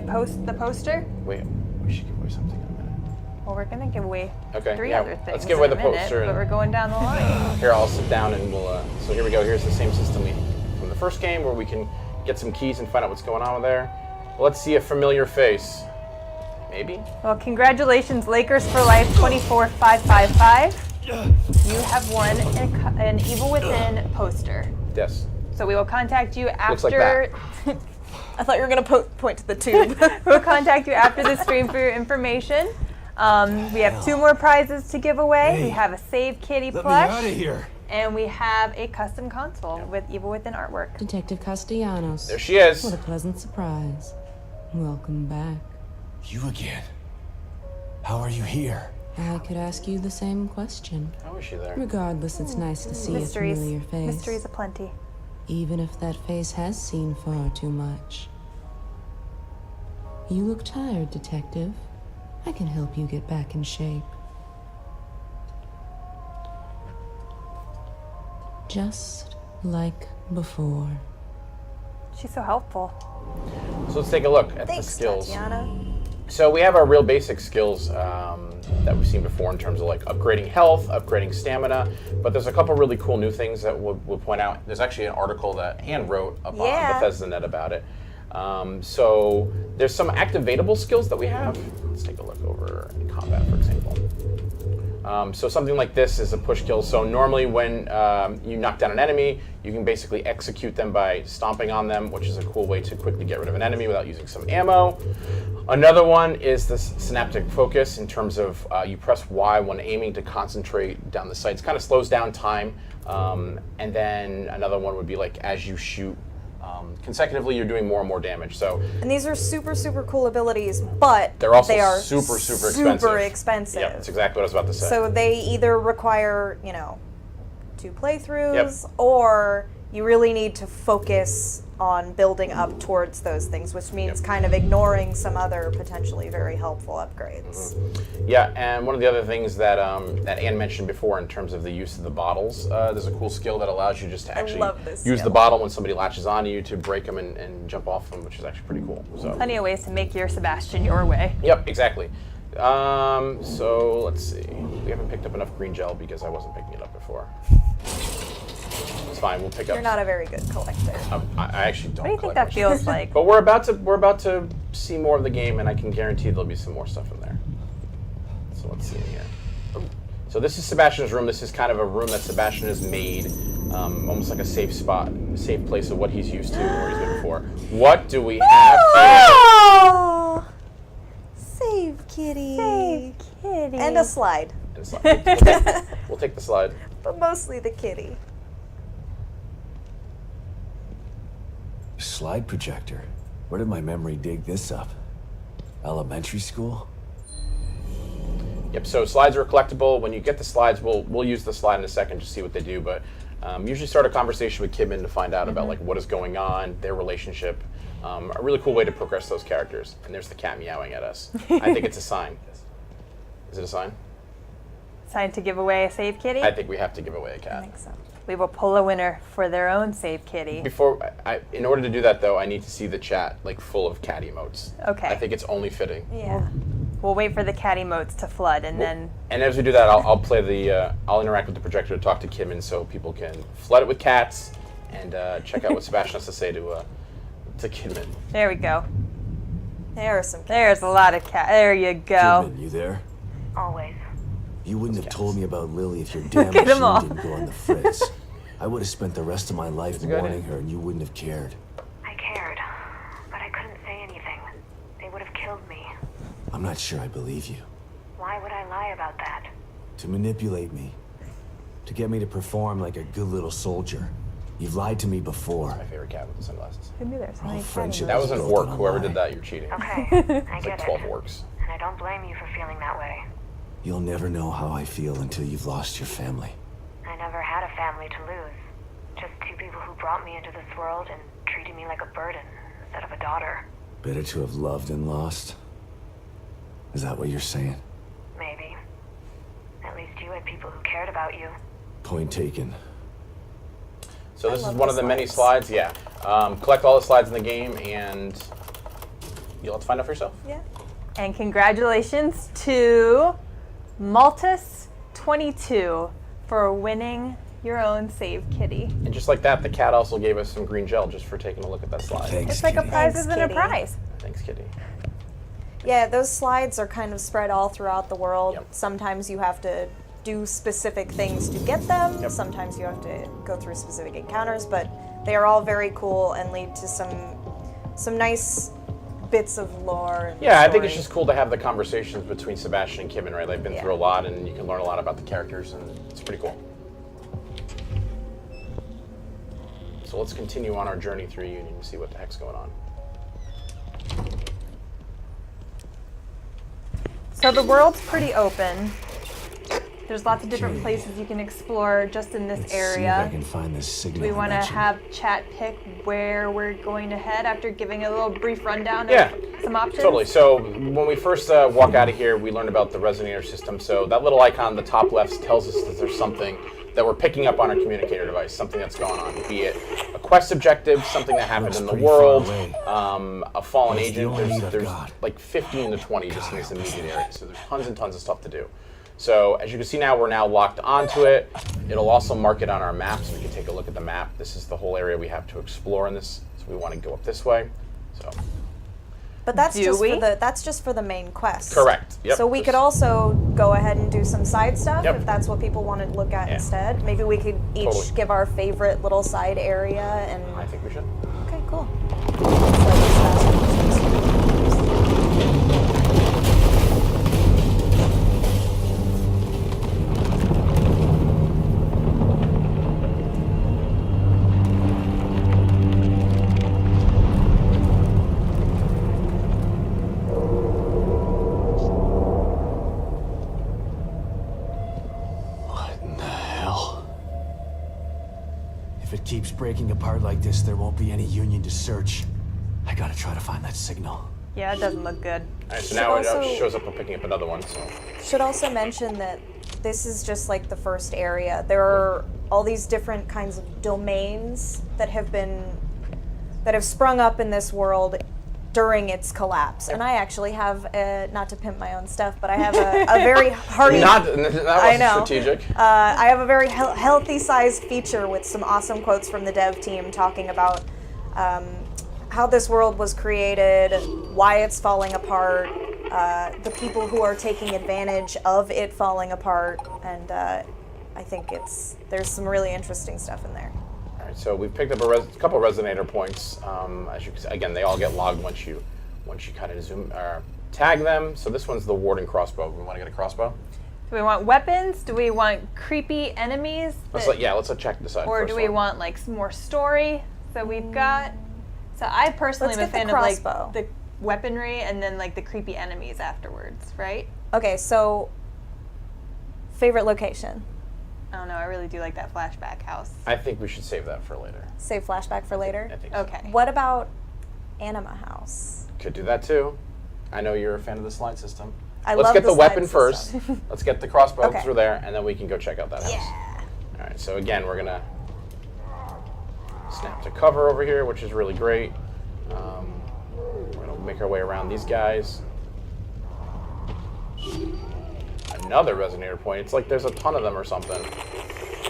Speaker 2: the poster?
Speaker 1: Wait, we should give away something in a minute.
Speaker 2: Well, we're gonna give away
Speaker 1: Okay,
Speaker 2: 3
Speaker 1: yeah,
Speaker 2: other things.
Speaker 1: let's give away
Speaker 2: in a
Speaker 1: the
Speaker 2: minute,
Speaker 1: poster
Speaker 2: but
Speaker 1: and-
Speaker 2: we're going down the line.
Speaker 1: Here, I'll sit down and we'll. So here we go. Here's the same system from the first game where we can get some keys and find out what's going on there. Let's see a familiar face. Maybe?
Speaker 2: Well, congratulations, Lakers for Life 24555. You have won an Evil Within poster.
Speaker 1: Yes.
Speaker 2: So we will contact you
Speaker 1: Looks like
Speaker 2: after.
Speaker 3: I thought you were gonna point to the tube.
Speaker 2: We'll contact you after the stream for your information. We have 2 more prizes to give away.
Speaker 5: Hey,
Speaker 2: We have a Save Kitty
Speaker 5: Let me out
Speaker 2: plush,
Speaker 5: of here.
Speaker 2: and we have a custom console with Evil Within artwork.
Speaker 4: Detective Castellanos.
Speaker 1: There she is.
Speaker 4: What a pleasant surprise. Welcome back.
Speaker 5: You again. How are you here?
Speaker 4: I could ask you the same question.
Speaker 1: How is she there?
Speaker 4: Regardless, it's nice to see
Speaker 2: Mysteries,
Speaker 4: a familiar face.
Speaker 2: mysteries aplenty.
Speaker 4: Even if that face has seen far too much. You look tired, Detective. I can help you get back in shape. Just like before.
Speaker 2: She's so helpful.
Speaker 1: So let's take a look at
Speaker 3: Thanks,
Speaker 1: the skills.
Speaker 3: Tatiana.
Speaker 1: So we have our real basic skills that we've seen before in terms of like upgrading health, upgrading stamina, but there's a couple really cool new things that we'll point out. There's actually an article that Anne wrote up on
Speaker 3: Yeah.
Speaker 1: Bethesda Net about it. So there's some activatable skills that we have. Let's take a look over in combat, for example. So something like this is a push kill. So normally when you knock down an enemy, you can basically execute them by stomping on them, which is a cool way to quickly get rid of an enemy without using some ammo. Another one is this synaptic focus in terms of you press Y when aiming to concentrate down the sights. Kind of slows down time. And then another one would be like as you shoot consecutively, you're doing more and more damage. So,
Speaker 3: And these are super, super cool abilities, but
Speaker 1: they're also
Speaker 3: they are
Speaker 1: super expensive.
Speaker 3: Super expensive.
Speaker 1: Yeah, that's exactly what I was about to say.
Speaker 3: So they either require, 2 playthroughs, or you really need to focus on building up towards those things, which means kind of ignoring some other potentially very helpful upgrades.
Speaker 1: Yeah, and one of the other things that that Anne mentioned before in terms of the use of the bottles, there's a cool skill that allows you just to actually
Speaker 3: love this
Speaker 1: use
Speaker 3: skill.
Speaker 1: the bottle when somebody latches onto you to break them and jump off them, which is actually pretty cool. So.
Speaker 2: Plenty of ways to make your Sebastian your way.
Speaker 1: Yep, exactly. So let's see. We haven't picked up enough green gel because I wasn't picking it up before. It's fine. We'll pick up.
Speaker 3: You're not a very good collector.
Speaker 1: I actually don't.
Speaker 2: What do you think
Speaker 1: collect
Speaker 2: that
Speaker 1: much.
Speaker 2: feels like?
Speaker 1: But we're about to see more of the game, and I can guarantee there'll be some more stuff in there. So let's see in here. So this is Sebastian's room. This is kind of a room that Sebastian has made, almost like a safe spot, a safe place of what he's used to, where he's been before. What do we have here?
Speaker 3: Oh! Save kitty.
Speaker 2: Save kitty.
Speaker 3: And a slide,
Speaker 1: And it's like- we'll take the slide.
Speaker 3: but mostly the kitty.
Speaker 5: Slide projector. Where did my memory dig this up? Elementary school?
Speaker 1: Yep. So slides are collectible. When you get the slides, we'll use the slide in a second to see what they do. But usually start a conversation with Kidman to find out about like what is going on, their relationship. A really cool way to progress those characters. And there's the cat meowing at us. I think it's a sign. Is it a sign?
Speaker 2: Sign to give away a save kitty?
Speaker 1: I think we have to give away a
Speaker 3: I
Speaker 1: cat.
Speaker 3: think so.
Speaker 2: We will pull a winner for their own save kitty.
Speaker 1: Before, in order to do that though, I need to see the chat like full of cat emotes.
Speaker 2: Okay.
Speaker 1: I think it's only fitting.
Speaker 3: Yeah.
Speaker 2: We'll wait for the cat emotes to flood, and then
Speaker 1: And as we do that, I'll play the, I'll interact with the projector to talk to Kidman so people can flood it with cats and check out what Sebastian has to say to Kidman.
Speaker 2: there we go.
Speaker 3: There are some cats.
Speaker 2: There's a lot of cat. There you go.
Speaker 5: Kidman, you there?
Speaker 6: Always.
Speaker 5: You wouldn't have told me about Lily if your damn
Speaker 2: Look at 'em
Speaker 5: machine
Speaker 2: all.
Speaker 5: didn't go on the fritz. I would have spent the rest of my life
Speaker 1: a good
Speaker 5: mourning
Speaker 1: idea.
Speaker 5: her and you wouldn't have cared.
Speaker 6: I cared, but I couldn't say anything. They would have killed me.
Speaker 5: I'm not sure I believe you.
Speaker 6: Why would I lie about that?
Speaker 5: To manipulate me. To get me to perform like a good little soldier. You've lied to me before.
Speaker 1: My favorite cat with the sunglasses.
Speaker 2: Who knew there's so
Speaker 5: All
Speaker 2: many cat
Speaker 5: friendship
Speaker 1: That was an
Speaker 5: built
Speaker 1: orc.
Speaker 5: on a
Speaker 1: Whoever
Speaker 5: lie.
Speaker 1: did that, you're cheating.
Speaker 6: Okay, I
Speaker 1: It's
Speaker 6: get
Speaker 1: like 12
Speaker 6: it.
Speaker 1: orcs.
Speaker 6: And I don't blame you for feeling that way.
Speaker 5: You'll never know how I feel until you've lost your family.
Speaker 6: I never had a family to lose. Just two people who brought me into this world and treated me like a burden instead of a daughter.
Speaker 5: Better to have loved and lost? Is that what you're saying?
Speaker 6: Maybe. At least you had people who cared about you.
Speaker 5: Point taken.
Speaker 1: So this is
Speaker 3: love
Speaker 1: one
Speaker 3: the
Speaker 1: of the many
Speaker 3: slides.
Speaker 1: slides. Yeah. Collect all the slides in the game, and you'll have to find out for yourself.
Speaker 3: Yeah.
Speaker 2: And congratulations to Maltus22 for winning your own save kitty.
Speaker 1: And just like that, the cat also gave us some green gel just for taking a look at that slide.
Speaker 5: Thanks,
Speaker 2: It's like a
Speaker 5: kitty.
Speaker 2: prize
Speaker 3: Thanks,
Speaker 2: within a
Speaker 3: kitty.
Speaker 2: prize.
Speaker 1: Thanks, Kitty.
Speaker 3: Yeah, those slides are kind of spread all throughout the world.
Speaker 1: Yep.
Speaker 3: Sometimes you have to do specific things to get them.
Speaker 1: Yep.
Speaker 3: Sometimes you have to go through specific encounters, but they are all very cool and lead to some nice bits of lore. And
Speaker 1: Yeah, I think it's
Speaker 3: story.
Speaker 1: just cool to have the conversations between Sebastian and Kidman, right? They've been
Speaker 3: Yeah.
Speaker 1: through a lot, and you can learn a lot about the characters, and it's pretty cool. So let's continue on our journey through Union and see what the heck's going on.
Speaker 2: So the world's pretty open. There's lots of different places you can explore just in this
Speaker 5: Let's see if I
Speaker 2: area.
Speaker 5: can find this signal.
Speaker 2: Do we want to
Speaker 5: mentioned.
Speaker 2: have chat pick where we're going to head after giving a little brief rundown
Speaker 1: Yeah,
Speaker 2: of some options?
Speaker 1: Totally. So when we first walk out of here, we learned about the resonator system. So that little icon on the top left tells us that there's something that we're picking up on our communicator device, something that's going on, be it a quest objective, something that happened
Speaker 5: Looks
Speaker 1: in the
Speaker 5: pretty far
Speaker 1: world,
Speaker 5: away.
Speaker 1: a fallen
Speaker 5: That's the
Speaker 1: agent.
Speaker 5: only lead I've
Speaker 1: There's
Speaker 5: got.
Speaker 1: like 15 to 20 just in this immediate area. So there's tons and tons of stuff to do. So as you can see now, we're now locked onto it. It'll also mark it on our map, so we can take a look at the map. This is the whole area we have to explore in this. So we want to go up this way. So
Speaker 3: But that's
Speaker 2: Do
Speaker 3: just
Speaker 2: we?
Speaker 3: for the main quest.
Speaker 1: correct. Yep.
Speaker 3: So we could also go ahead and do some side stuff
Speaker 1: Yep.
Speaker 3: if that's what people want to look at
Speaker 1: Yeah.
Speaker 3: instead. Maybe we could each
Speaker 1: Totally.
Speaker 3: give our favorite little side area and.
Speaker 1: I think we should.
Speaker 3: Okay, cool. It's like as fast as
Speaker 5: What in the hell? If it keeps breaking apart like this, there won't be any Union to search. I gotta try to find that signal.
Speaker 2: Yeah, it doesn't look good.
Speaker 1: All right, so
Speaker 3: Should
Speaker 1: now it
Speaker 3: also-
Speaker 1: shows up. We're picking up another one. So
Speaker 3: Should also mention that this is just like the first area. There are all these different kinds of domains that have sprung up in this world during its collapse. And I actually have not to pimp my own stuff, but I have a very hearty.
Speaker 1: that wasn't
Speaker 3: know.
Speaker 1: strategic.
Speaker 3: I have a very healthy sized feature with some awesome quotes from the dev team talking about how this world was created, why it's falling apart, the people who are taking advantage of it falling apart, and I think there's some really interesting stuff in there.
Speaker 1: All right, so we've picked up a couple resonator points. As you can see, again, they all get logged once you kind of zoom or tag them. So this one's the warding crossbow. We want to get a crossbow.
Speaker 2: Do we want weapons? Do we want creepy enemies?
Speaker 1: Let's check this out.
Speaker 2: Or
Speaker 1: first
Speaker 2: do we
Speaker 1: one.
Speaker 2: want like some more story? So we've got. So I personally
Speaker 3: Let's
Speaker 2: am a
Speaker 3: get the
Speaker 2: fan of like
Speaker 3: crossbow.
Speaker 2: the weaponry and then like the creepy enemies afterwards, right?
Speaker 3: Okay, so favorite location.
Speaker 2: I don't know. I really do like that flashback house.
Speaker 1: I think we should save that for later.
Speaker 3: Save flashback for later.
Speaker 1: I think so.
Speaker 2: Okay.
Speaker 3: What about Anima House?
Speaker 1: Could do that too. I know you're a fan of the slide system.
Speaker 3: I
Speaker 1: Let's
Speaker 3: love
Speaker 1: get the
Speaker 3: slide
Speaker 1: weapon
Speaker 3: system.
Speaker 1: first. Let's get the crossbow
Speaker 3: Okay.
Speaker 1: through there, and then we can go check out that house.
Speaker 3: Yeah.
Speaker 1: All right. So again, we're gonna snap to cover over here, which is really great. We're gonna make our way around these guys. Another resonator point. It's like there's a ton of them or something.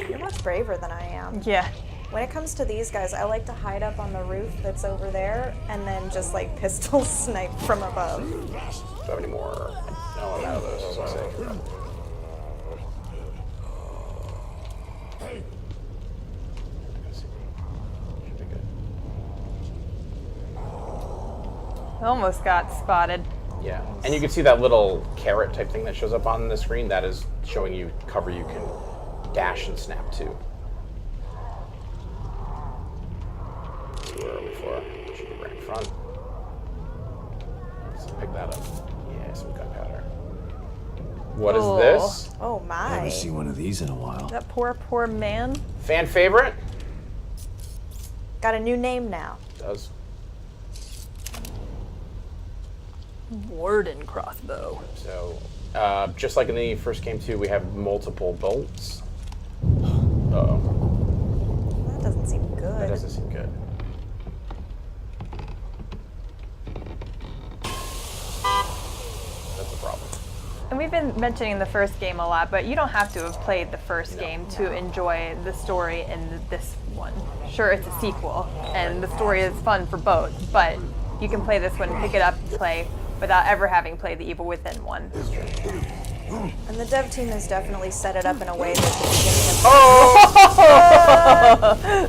Speaker 3: You're much braver than I am.
Speaker 2: Yeah.
Speaker 3: When it comes to these guys, I like to hide up on the roof that's over there and then just like pistol snipe from above.
Speaker 1: Do I have any more? No, I'm out of those. So I say. Should be good.
Speaker 2: Almost got spotted.
Speaker 1: Yeah, and you can see that little carrot type thing that shows up on the screen. That is showing you cover you can dash and snap to. Where are we for? Should be right in front. Let's pick that up. Yeah, some gunpowder. What is
Speaker 2: Oh.
Speaker 1: this?
Speaker 3: Oh
Speaker 5: I
Speaker 3: my.
Speaker 5: haven't seen one of these in a while.
Speaker 2: That poor man.
Speaker 1: Fan favorite?
Speaker 3: Got a new name now.
Speaker 1: Does.
Speaker 2: Warden crossbow.
Speaker 1: So, just like in the first game too, we have multiple bolts. Uh-oh.
Speaker 3: That doesn't seem good.
Speaker 1: That doesn't seem good. That's a problem.
Speaker 2: And we've been mentioning the first game a lot, but you don't have to have played the first game to enjoy the story in this one. Sure, it's a sequel, and the story is fun for both, but you can play this one, pick it up, and play without ever having played the Evil Within one.
Speaker 3: And the dev team has definitely set it up in a way that the beginning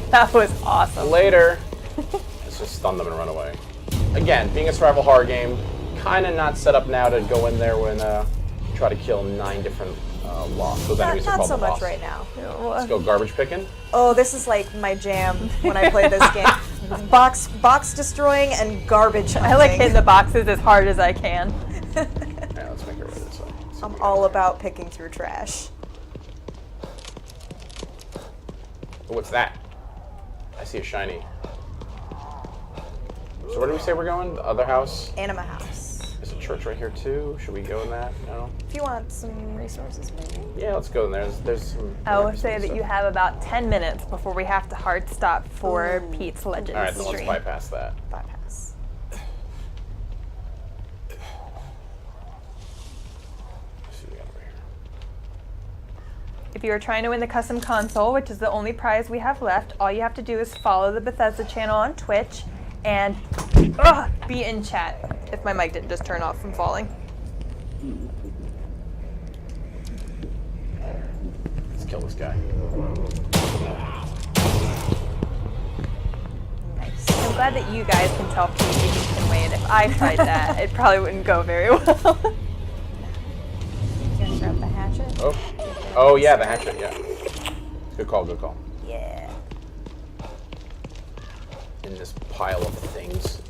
Speaker 3: of
Speaker 2: That was awesome.
Speaker 1: Later. Let's just stun them and run away. Again, being a survival horror game, kind of not set up now to go in there when try to kill 9 different lost. Those enemies are
Speaker 3: not
Speaker 1: called
Speaker 3: so
Speaker 1: the
Speaker 3: much
Speaker 1: lost.
Speaker 3: right now.
Speaker 1: Let's go garbage picking.
Speaker 3: Oh, this is like my jam when I play this game. Box destroying and garbage hunting.
Speaker 2: I like hitting the boxes as hard as I can.
Speaker 1: Yeah, let's make it right this way.
Speaker 3: I'm all about picking through trash.
Speaker 1: What's that? I see a shiny. So where do we say we're going? The other house?
Speaker 3: Anima House.
Speaker 1: There's a church right here too. Should we go in that? No?
Speaker 3: If you want some resources, maybe.
Speaker 1: Yeah, let's go in there. There's some...
Speaker 2: I will say that you have about 10 minutes before we have to hard stop for Pete's Legends
Speaker 1: Alright, then let's
Speaker 2: stream.
Speaker 1: bypass that.
Speaker 3: Bypass.
Speaker 1: Let's see what we got over here.
Speaker 2: If you are trying to win the custom console, which is the only prize we have left, all you have to do is follow the Bethesda channel on Twitch and Ugh, be in chat. If my mic didn't just turn off from falling.
Speaker 1: Let's kill this guy.
Speaker 2: Nice. I'm glad that you guys can tell PvP can win. If I tried that, it probably wouldn't go very well.
Speaker 3: You gonna grab the hatchet?
Speaker 1: Oh yeah, the hatchet. Yeah. Good call. Good call.
Speaker 3: Yeah.
Speaker 1: In this pile of things.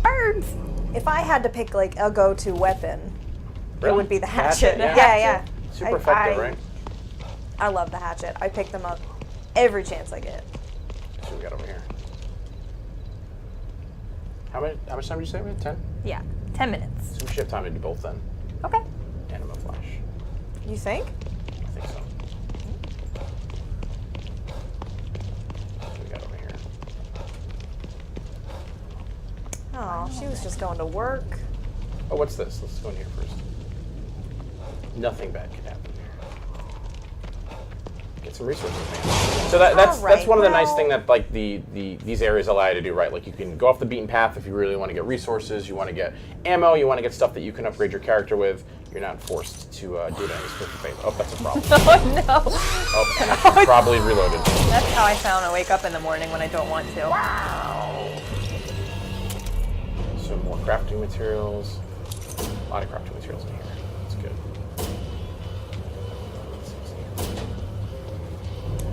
Speaker 2: Birds.
Speaker 3: If I had to pick like a go-to weapon, it
Speaker 1: Really?
Speaker 3: would be the
Speaker 1: Hatchet,
Speaker 3: hatchet.
Speaker 1: yeah.
Speaker 3: Yeah.
Speaker 1: Super effective, right?
Speaker 3: I love the hatchet. I pick them up every chance I get.
Speaker 1: That's what we got over here. How much time did you say we had? 10?
Speaker 2: Yeah, 10 minutes.
Speaker 1: So we should have time to do both then.
Speaker 2: Okay.
Speaker 1: Anima flash.
Speaker 3: You think?
Speaker 1: I think so. What do we got over here?
Speaker 3: Oh, she was just going to work.
Speaker 1: Oh, what's this? Let's go in here first. Nothing bad could happen here. Get some resources, man. So that's
Speaker 3: Alright,
Speaker 1: one of the nice
Speaker 3: well-
Speaker 1: thing that like these areas allow you to do, right? Like you can go off the beaten path if you really want to get resources, you want to get ammo, you want to get stuff that you can upgrade your character with. You're not forced to do it any switch of faith. Oh, that's a problem.
Speaker 2: Oh no.
Speaker 1: Oh, and I probably reloaded.
Speaker 2: That's how I found I wake up in the morning when I don't want to.
Speaker 1: Some more crafting materials. A lot of crafting materials in here. That's good.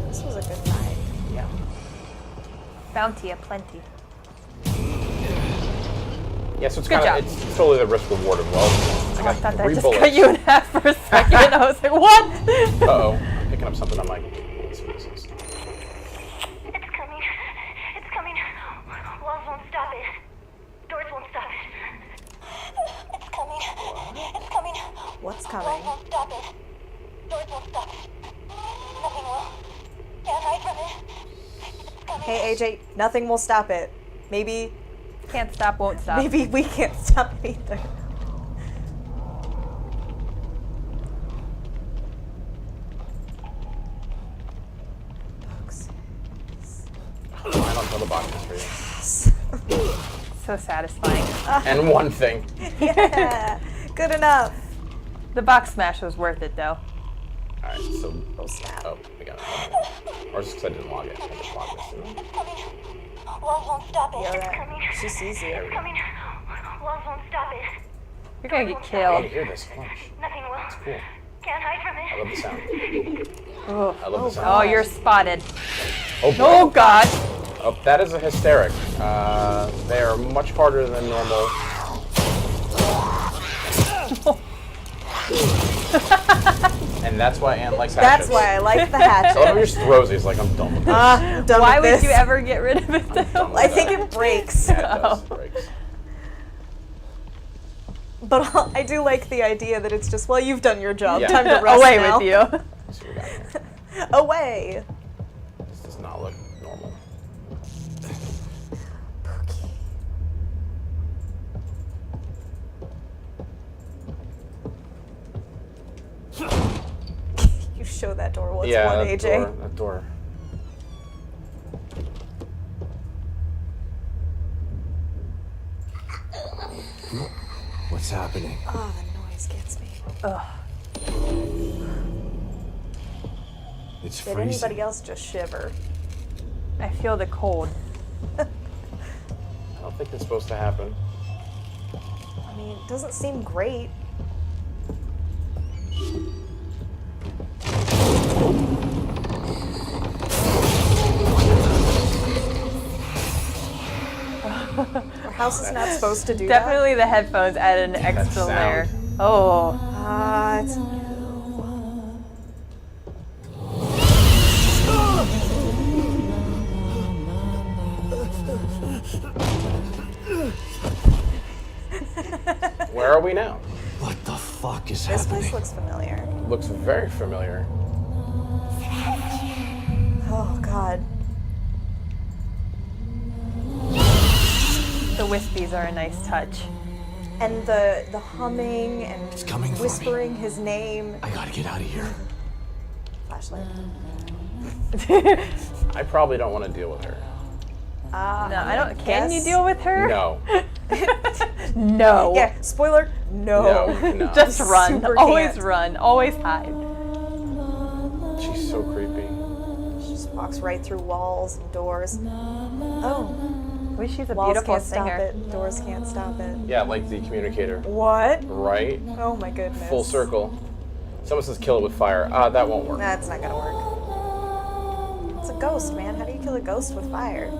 Speaker 3: This was a good night.
Speaker 1: Yeah.
Speaker 2: Bounty aplenty.
Speaker 1: Yeah, so it's
Speaker 2: Good
Speaker 1: kind of
Speaker 2: job.
Speaker 1: it's totally the risk reward of well.
Speaker 2: Oh, I thought that
Speaker 1: 3
Speaker 2: just
Speaker 1: bullets.
Speaker 2: cut you in half for a second. I was like, what?
Speaker 1: Uh-oh. Picking up something. I'm like, let's see what this is.
Speaker 6: It's coming. It's coming. Walls won't stop it. Doors won't stop it. It's coming. It's coming.
Speaker 3: What's coming?
Speaker 6: Walls won't stop it. Doors won't stop it. Nothing will. Can't hide from it. It's coming.
Speaker 3: Hey AJ, nothing will stop it. Maybe
Speaker 2: Can't stop, won't stop.
Speaker 3: maybe we can't stop it either. Books.
Speaker 1: I don't know the boxes for you.
Speaker 2: So satisfying.
Speaker 1: And one thing.
Speaker 3: Yeah, good enough.
Speaker 2: The box smash was worth it though.
Speaker 1: All right, so
Speaker 3: Oh snap.
Speaker 1: oh, we got it. Or just because I didn't log it. I just logged this.
Speaker 6: It's coming. Walls won't stop it.
Speaker 3: Yeah,
Speaker 6: It's
Speaker 3: that-
Speaker 6: coming.
Speaker 3: she sees you.
Speaker 6: It's coming. Walls won't stop it.
Speaker 2: You're gonna get
Speaker 1: Oh, you
Speaker 2: killed.
Speaker 1: hear this? Flash.
Speaker 6: Nothing will.
Speaker 1: Cool.
Speaker 6: Can't hide from
Speaker 1: I
Speaker 6: it.
Speaker 1: love the sound.
Speaker 2: Oh,
Speaker 1: I love the sound.
Speaker 2: oh, you're spotted.
Speaker 1: Oh, boy.
Speaker 2: Oh God.
Speaker 1: Oh, that is a hysteric. They are much harder than normal. And that's why Anne likes hatchets.
Speaker 3: That's why I like the
Speaker 1: Some of
Speaker 3: hatchet.
Speaker 1: them just throws these like I'm done with this.
Speaker 3: I'm done
Speaker 2: Why
Speaker 3: with
Speaker 2: would
Speaker 3: this.
Speaker 2: you ever get rid of it though?
Speaker 3: I think it breaks.
Speaker 1: Yeah, it does. It breaks.
Speaker 3: But I do like the idea that it's just, well, you've done your job.
Speaker 1: Yeah.
Speaker 3: Time to rest
Speaker 2: Away
Speaker 3: now.
Speaker 2: with you.
Speaker 1: Let's see what we got here.
Speaker 3: Away.
Speaker 1: This does not look normal.
Speaker 3: You show that door what's
Speaker 1: Yeah,
Speaker 3: one,
Speaker 1: that
Speaker 3: AJ.
Speaker 1: door. That door.
Speaker 5: What's happening?
Speaker 3: Oh, the noise gets me.
Speaker 5: It's
Speaker 3: Did
Speaker 5: freezing.
Speaker 3: anybody else just shiver?
Speaker 2: I feel the cold.
Speaker 1: I don't think it's supposed to happen.
Speaker 3: I mean, it doesn't seem great. Our house is not supposed to do
Speaker 2: Definitely the headphones added an extra
Speaker 1: sound.
Speaker 2: layer. Oh.
Speaker 3: that. It's
Speaker 1: Where are we now?
Speaker 5: What the fuck is
Speaker 3: this
Speaker 5: happening?
Speaker 3: place looks familiar.
Speaker 1: Looks very familiar.
Speaker 3: Oh God.
Speaker 2: The wispies are a nice touch.
Speaker 3: And the humming and
Speaker 5: It's coming for me.
Speaker 3: whispering his name.
Speaker 5: I gotta get out of here.
Speaker 3: Flashlight.
Speaker 1: I probably don't want to deal with her.
Speaker 2: No, I don't. Can you deal with her?
Speaker 1: No.
Speaker 2: No.
Speaker 3: Yeah, spoiler, no.
Speaker 1: No, you cannot.
Speaker 2: Just run.
Speaker 3: Super
Speaker 2: Always
Speaker 3: can't.
Speaker 2: run. Always hide.
Speaker 1: She's so creepy.
Speaker 3: She just walks right through walls and doors. Oh,
Speaker 2: Wish she's a
Speaker 3: walls
Speaker 2: beautiful
Speaker 3: can't
Speaker 2: singer.
Speaker 3: stop it. Doors can't stop it.
Speaker 1: Yeah, like the communicator.
Speaker 3: What?
Speaker 1: Right?
Speaker 3: Oh my goodness.
Speaker 1: Full circle. Someone says kill it with fire. That won't work.
Speaker 3: That's not gonna work. It's a ghost, man. How do you kill a ghost with fire?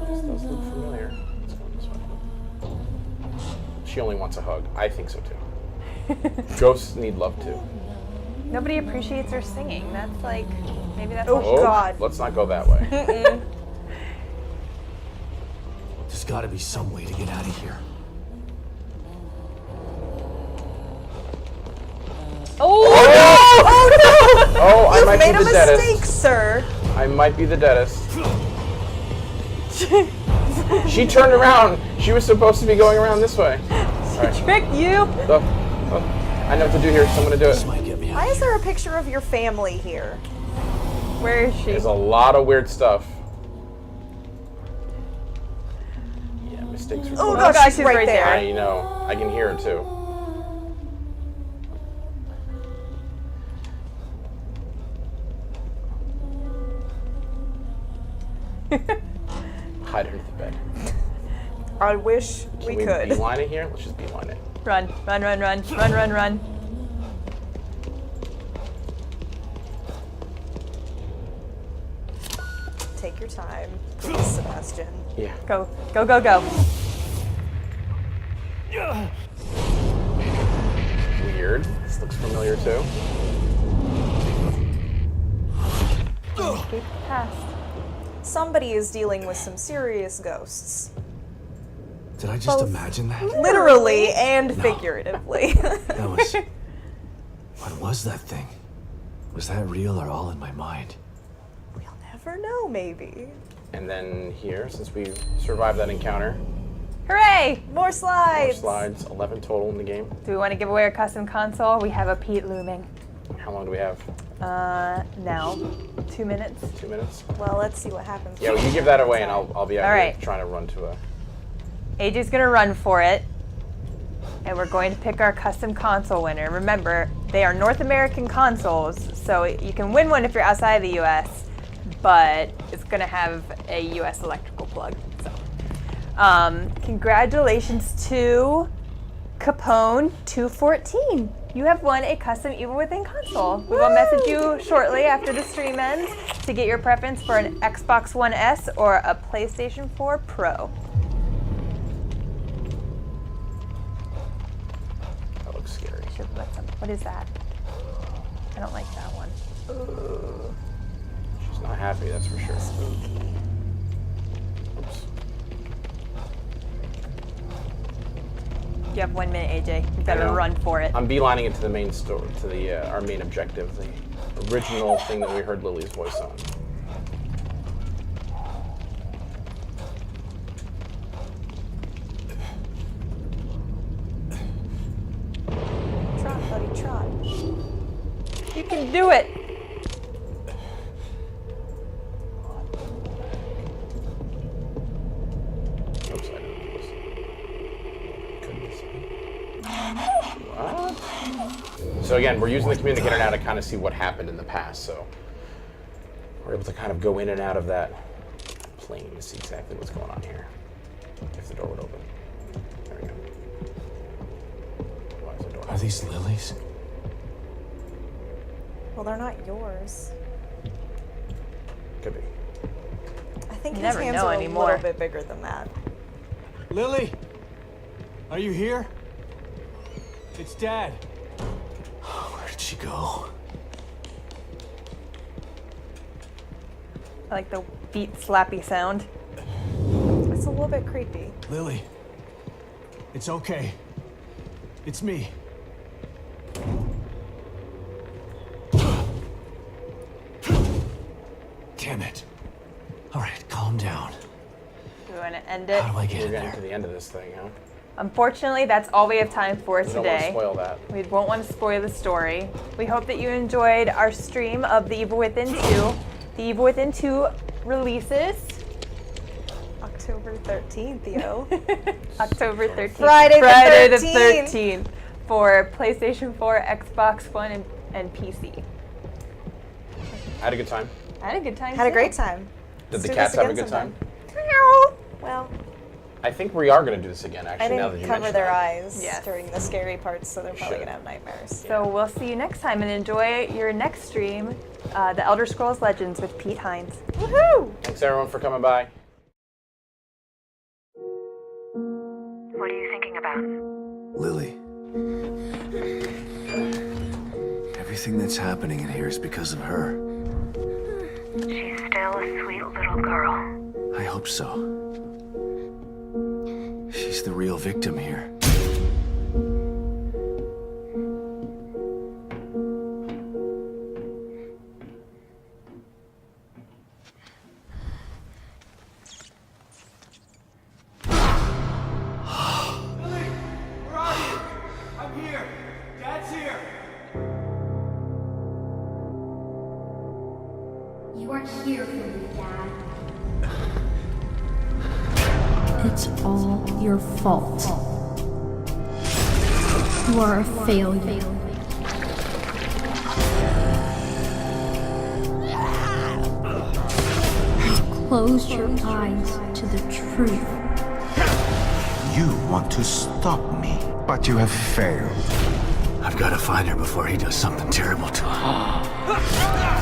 Speaker 1: This does look familiar. Let's go this way. She only wants a hug. I think so too. Ghosts need love too.
Speaker 2: Nobody appreciates her singing. That's like, maybe that's
Speaker 3: Oh,
Speaker 2: what
Speaker 1: Oh,
Speaker 3: God.
Speaker 1: let's not go that way.
Speaker 5: There's gotta be some way to get out of here.
Speaker 1: Oh, I might
Speaker 3: Made
Speaker 1: be
Speaker 3: a
Speaker 1: the
Speaker 3: mistake,
Speaker 1: deadest.
Speaker 3: sir.
Speaker 1: I might be the deadest. She turned around. She was supposed to be going around this way. All right.
Speaker 2: trick you.
Speaker 1: I know what to do here, so I'm gonna do
Speaker 5: This
Speaker 1: it.
Speaker 5: might get me out
Speaker 3: Why
Speaker 5: of
Speaker 3: is
Speaker 5: here.
Speaker 3: there a picture of your family here?
Speaker 2: Where is she?
Speaker 1: There's a lot of weird stuff. Yeah, mistakes are
Speaker 3: Oh,
Speaker 1: cool.
Speaker 3: no,
Speaker 2: God,
Speaker 3: she's
Speaker 2: she's
Speaker 3: right
Speaker 2: right
Speaker 3: there.
Speaker 2: there.
Speaker 1: I know. I can hear it too. Hide underneath the bed.
Speaker 3: I wish
Speaker 1: Can
Speaker 3: we
Speaker 1: we
Speaker 3: could.
Speaker 1: beeline it here? Let's just beeline it.
Speaker 2: Run, run, run, run, run, run, run.
Speaker 3: Take your time, please, Sebastian.
Speaker 1: Yeah.
Speaker 2: Go, go, go, go.
Speaker 1: Weird. This looks familiar too.
Speaker 2: Escape the past.
Speaker 3: Somebody is dealing with some serious ghosts.
Speaker 5: Did I just
Speaker 3: Both.
Speaker 5: imagine that?
Speaker 3: Literally and figuratively.
Speaker 5: That was... What was that thing? Was that real or all in my mind?
Speaker 3: We'll never know, maybe.
Speaker 1: And then here, since we survived that encounter,
Speaker 2: Hooray!
Speaker 3: More
Speaker 1: more
Speaker 3: slides.
Speaker 1: slides, 11 total in the game.
Speaker 2: Do we want to give away our custom console? We have a Pete looming.
Speaker 1: How long do we have?
Speaker 2: Now, 2 minutes.
Speaker 1: 2 minutes?
Speaker 3: Well, let's see what happens.
Speaker 1: Yeah, well, you give that away and I'll be out
Speaker 2: All
Speaker 1: here
Speaker 2: right.
Speaker 1: trying to run to a...
Speaker 2: AJ's gonna run for it, and we're going to pick our custom console winner. Remember, they are North American consoles, so you can win one if you're outside of the US, but it's gonna have a US electrical plug. So, congratulations to Capone 214. You have won a custom Evil Within console. We will message you shortly after the stream ends to get your preference for an Xbox One S or a PlayStation 4 Pro.
Speaker 1: That looks scary.
Speaker 2: What is that? I don't like that one.
Speaker 1: She's not happy, that's for sure. Oops.
Speaker 2: You have 1 minute, AJ. You
Speaker 1: I
Speaker 2: better
Speaker 1: know.
Speaker 2: run for it.
Speaker 1: I'm beelining it to the main story, to the our main objective, the original thing that we heard Lily's voice on.
Speaker 3: Trot, buddy, trot.
Speaker 2: You can do it.
Speaker 1: Oops, I didn't do this. Goodness me. What? So again, we're using the communicator now to kind of see what happened in the past, so we're able to kind of go in and out of that plane to see exactly what's going on here. If the door would open. There we go. Why is the door
Speaker 5: Are these lilies?
Speaker 3: Well, they're not yours.
Speaker 1: Could be.
Speaker 3: I think
Speaker 2: You
Speaker 3: his
Speaker 2: never
Speaker 3: hands
Speaker 2: know
Speaker 3: are
Speaker 2: anymore.
Speaker 3: a little bit bigger than that.
Speaker 5: Lily? Are you here? It's Dad. Where did she go?
Speaker 2: I like the beat slappy sound.
Speaker 3: It's a little bit creepy.
Speaker 5: Lily. It's okay. It's me. Damn it. All right, calm down.
Speaker 2: Do we want to end it?
Speaker 5: How do I get
Speaker 1: We're
Speaker 5: in
Speaker 1: getting
Speaker 5: there?
Speaker 1: to the end of this thing, huh?
Speaker 2: Unfortunately, that's all we have time for
Speaker 1: You don't want to
Speaker 2: today.
Speaker 1: spoil that.
Speaker 2: We won't want to spoil the story. We hope that you enjoyed our stream of The Evil Within 2. The Evil Within 2 releases
Speaker 3: October 13th, yo.
Speaker 2: October 13th.
Speaker 3: Friday the 13th.
Speaker 2: 13th for PlayStation 4, Xbox One, and PC.
Speaker 1: I had a good time.
Speaker 2: I had a good time.
Speaker 3: Had a
Speaker 2: too.
Speaker 3: great time.
Speaker 1: Did
Speaker 3: Let's
Speaker 1: the
Speaker 3: do
Speaker 1: cats
Speaker 3: this
Speaker 1: have a
Speaker 3: again
Speaker 1: good time?
Speaker 3: sometime. Well,
Speaker 1: I think we are going to do this again,
Speaker 3: I
Speaker 1: actually, now that
Speaker 3: didn't
Speaker 1: you
Speaker 3: cover
Speaker 1: mention
Speaker 3: their
Speaker 1: that.
Speaker 3: eyes
Speaker 2: Yes.
Speaker 3: during the scary parts, so they're probably
Speaker 1: Should.
Speaker 3: gonna have nightmares.
Speaker 2: So we'll see you next time and enjoy your next stream, The Elder Scrolls Legends with Pete Hines.
Speaker 3: Woohoo!
Speaker 1: Thanks, everyone, for coming by.
Speaker 6: What are you thinking about?
Speaker 5: Lily. Everything that's happening in here is because of her.
Speaker 6: She's still a sweet little girl.
Speaker 5: I hope so. She's the real victim here.
Speaker 9: Lily, where are you? I'm here. Dad's here.
Speaker 10: You are here for me, Dad. It's all your fault. You are a failure. You closed your eyes to the truth.
Speaker 11: You want to stop me, but you have failed.
Speaker 5: I've got to find her before he does something terrible to her.